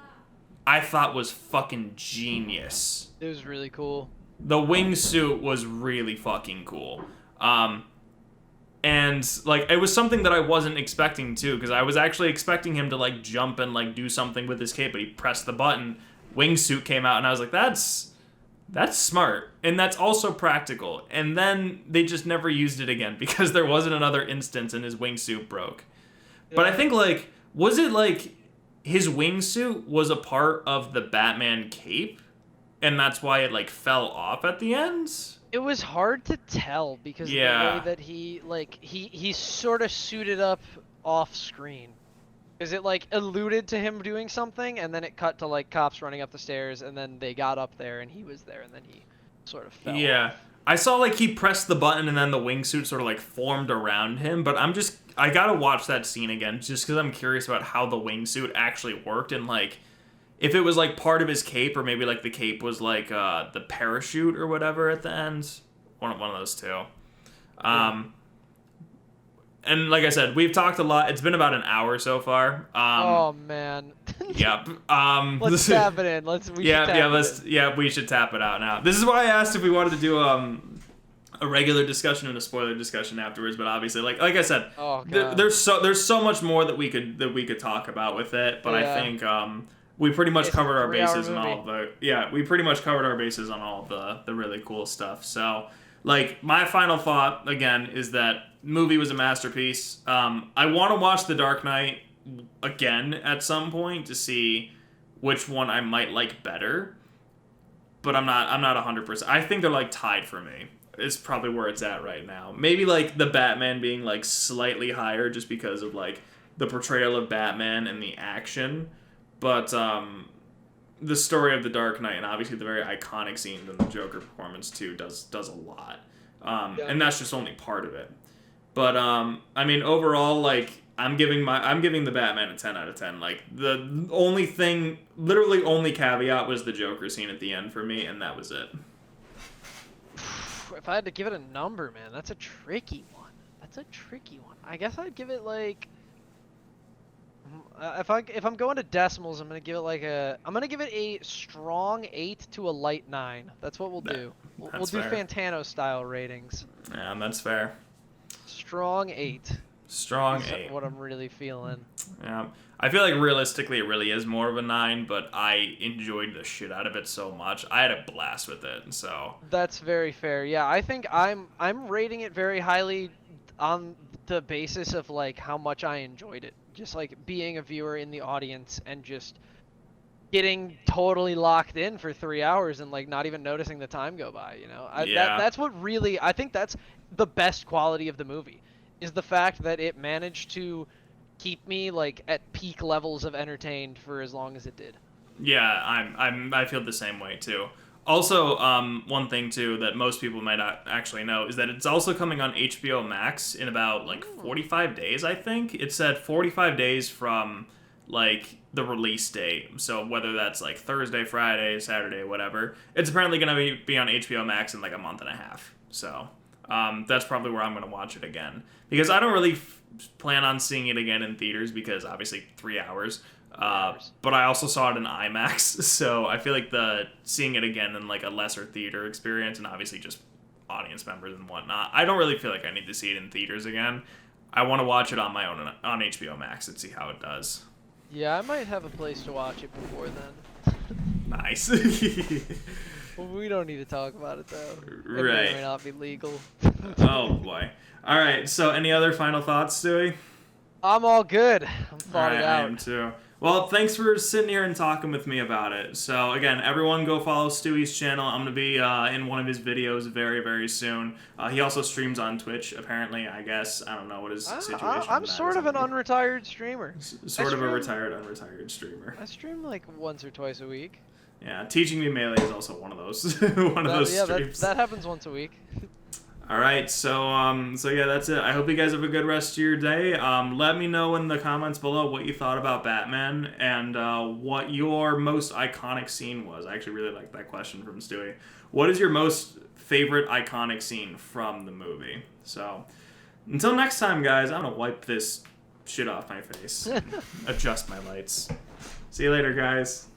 I thought was fucking genius. It was really cool. The wingsuit was really fucking cool. And like it was something that I wasn't expecting too, because I was actually expecting him to like jump and like do something with his cape, but he pressed the button, wingsuit came out, and I was like, that's smart, and that's also practical. And then they just never used it again because there wasn't another instance and his wingsuit broke. Yeah. But I think like, was it like his wingsuit was a part of the Batman cape, and that's why it like fell off at the end? It was hard to tell because of the way that he sort of suited up off screen. Because it like alluded to him doing something, and then it cut to like cops running up the stairs, and then they got up there and he was there, and then he sort of fell off. I saw like he pressed the button and then the wingsuit sort of like formed around him, but I gotta watch that scene again just because I'm curious about how the wingsuit actually worked, and like if it was like part of his cape, or maybe like the cape was like the parachute or whatever at the end. One of those two. And like I said, we've talked a lot. It's been about an hour so far. Oh man. Yep. Let's tap it in. We should tap it out now. This is why I asked if we wanted to do a regular discussion and a spoiler discussion afterwards. But obviously, like I said, there's so much more that we could talk about with it. But I think we pretty much covered our bases on all of the we pretty much covered our bases on all of the really cool stuff. So like my final thought again is that movie was a masterpiece. I want to watch The Dark Knight again at some point to see which one I might like better, but I'm not 100%. I think they're like tied for me. It's probably where it's at right now. Maybe like the Batman being like slightly higher just because of like the portrayal of Batman and the action, but the story of The Dark Knight and obviously the very iconic scene in the Joker performance too does a lot, and that's just only part of it. But I mean, overall, like I'm giving the Batman a 10 out of 10. Like the literally only caveat was the Joker scene at the end for me, and that was it. If I had to give it a number, man, that's a tricky one. I guess I'd give it like if I'm going to decimals, I'm gonna give it a strong 8 to a light 9. That's what we'll do. We'll do Fantano style ratings. Yeah, that's fair. Strong 8. Strong 8. What I'm really feeling. Yeah. I feel like realistically it really is more of a 9, but I enjoyed the shit out of it so much. I had a blast with it, so. That's very fair. Yeah, I think I'm rating it very highly on the basis of like how much I enjoyed it. Just like being a viewer in the audience and just getting totally locked in for 3 hours and like not even noticing the time go by, you know? That's what really, I think that's the best quality of the movie, is the fact that it managed to keep me like at peak levels of entertained for as long as it did. Yeah, I feel the same way too. Also, one thing too that most people might not actually know is that it's also coming on HBO Max in about like 45 days, I think. It said 45 days from like the release date. So whether that's like Thursday, Friday, Saturday, whatever, it's apparently going to be on HBO Max in like a month and a half. So that's probably where I'm going to watch it again, because I don't really plan on seeing it again in theaters because obviously 3 hours. But I also saw it in IMAX, so I feel like seeing it again in like a lesser theater experience, and obviously just audience members and whatnot, I don't really feel like I need to see it in theaters again. I want to watch it on my own on HBO Max and see how it does. Yeah, I might have a place to watch it before then. Nice. Well, we don't need to talk about it though. Right. It may not be legal. Oh boy. All right. So, any other final thoughts, Stewie? I'm all good. I'm thought it out. I am too. Well, thanks for sitting here and talking with me about it. So, again, everyone go follow Stewie's channel. I'm going to be in one of his videos very, very soon. He also streams on Twitch, apparently, I guess. I don't know what his situation is. I'm sort of an unretired streamer. Sort of a retired, unretired streamer. I stream like once or twice a week. Yeah, Teaching Me Melee is also one of those streams. That happens once a week. All right, so yeah, that's it. I hope you guys have a good rest of your day. Let me know in the comments below what you thought about Batman and what your most iconic scene was. I actually really like that question from Stewie. What is your most favorite iconic scene from the movie? So, until next time, guys, I'm gonna wipe this shit off my face, adjust my lights. See you later, guys.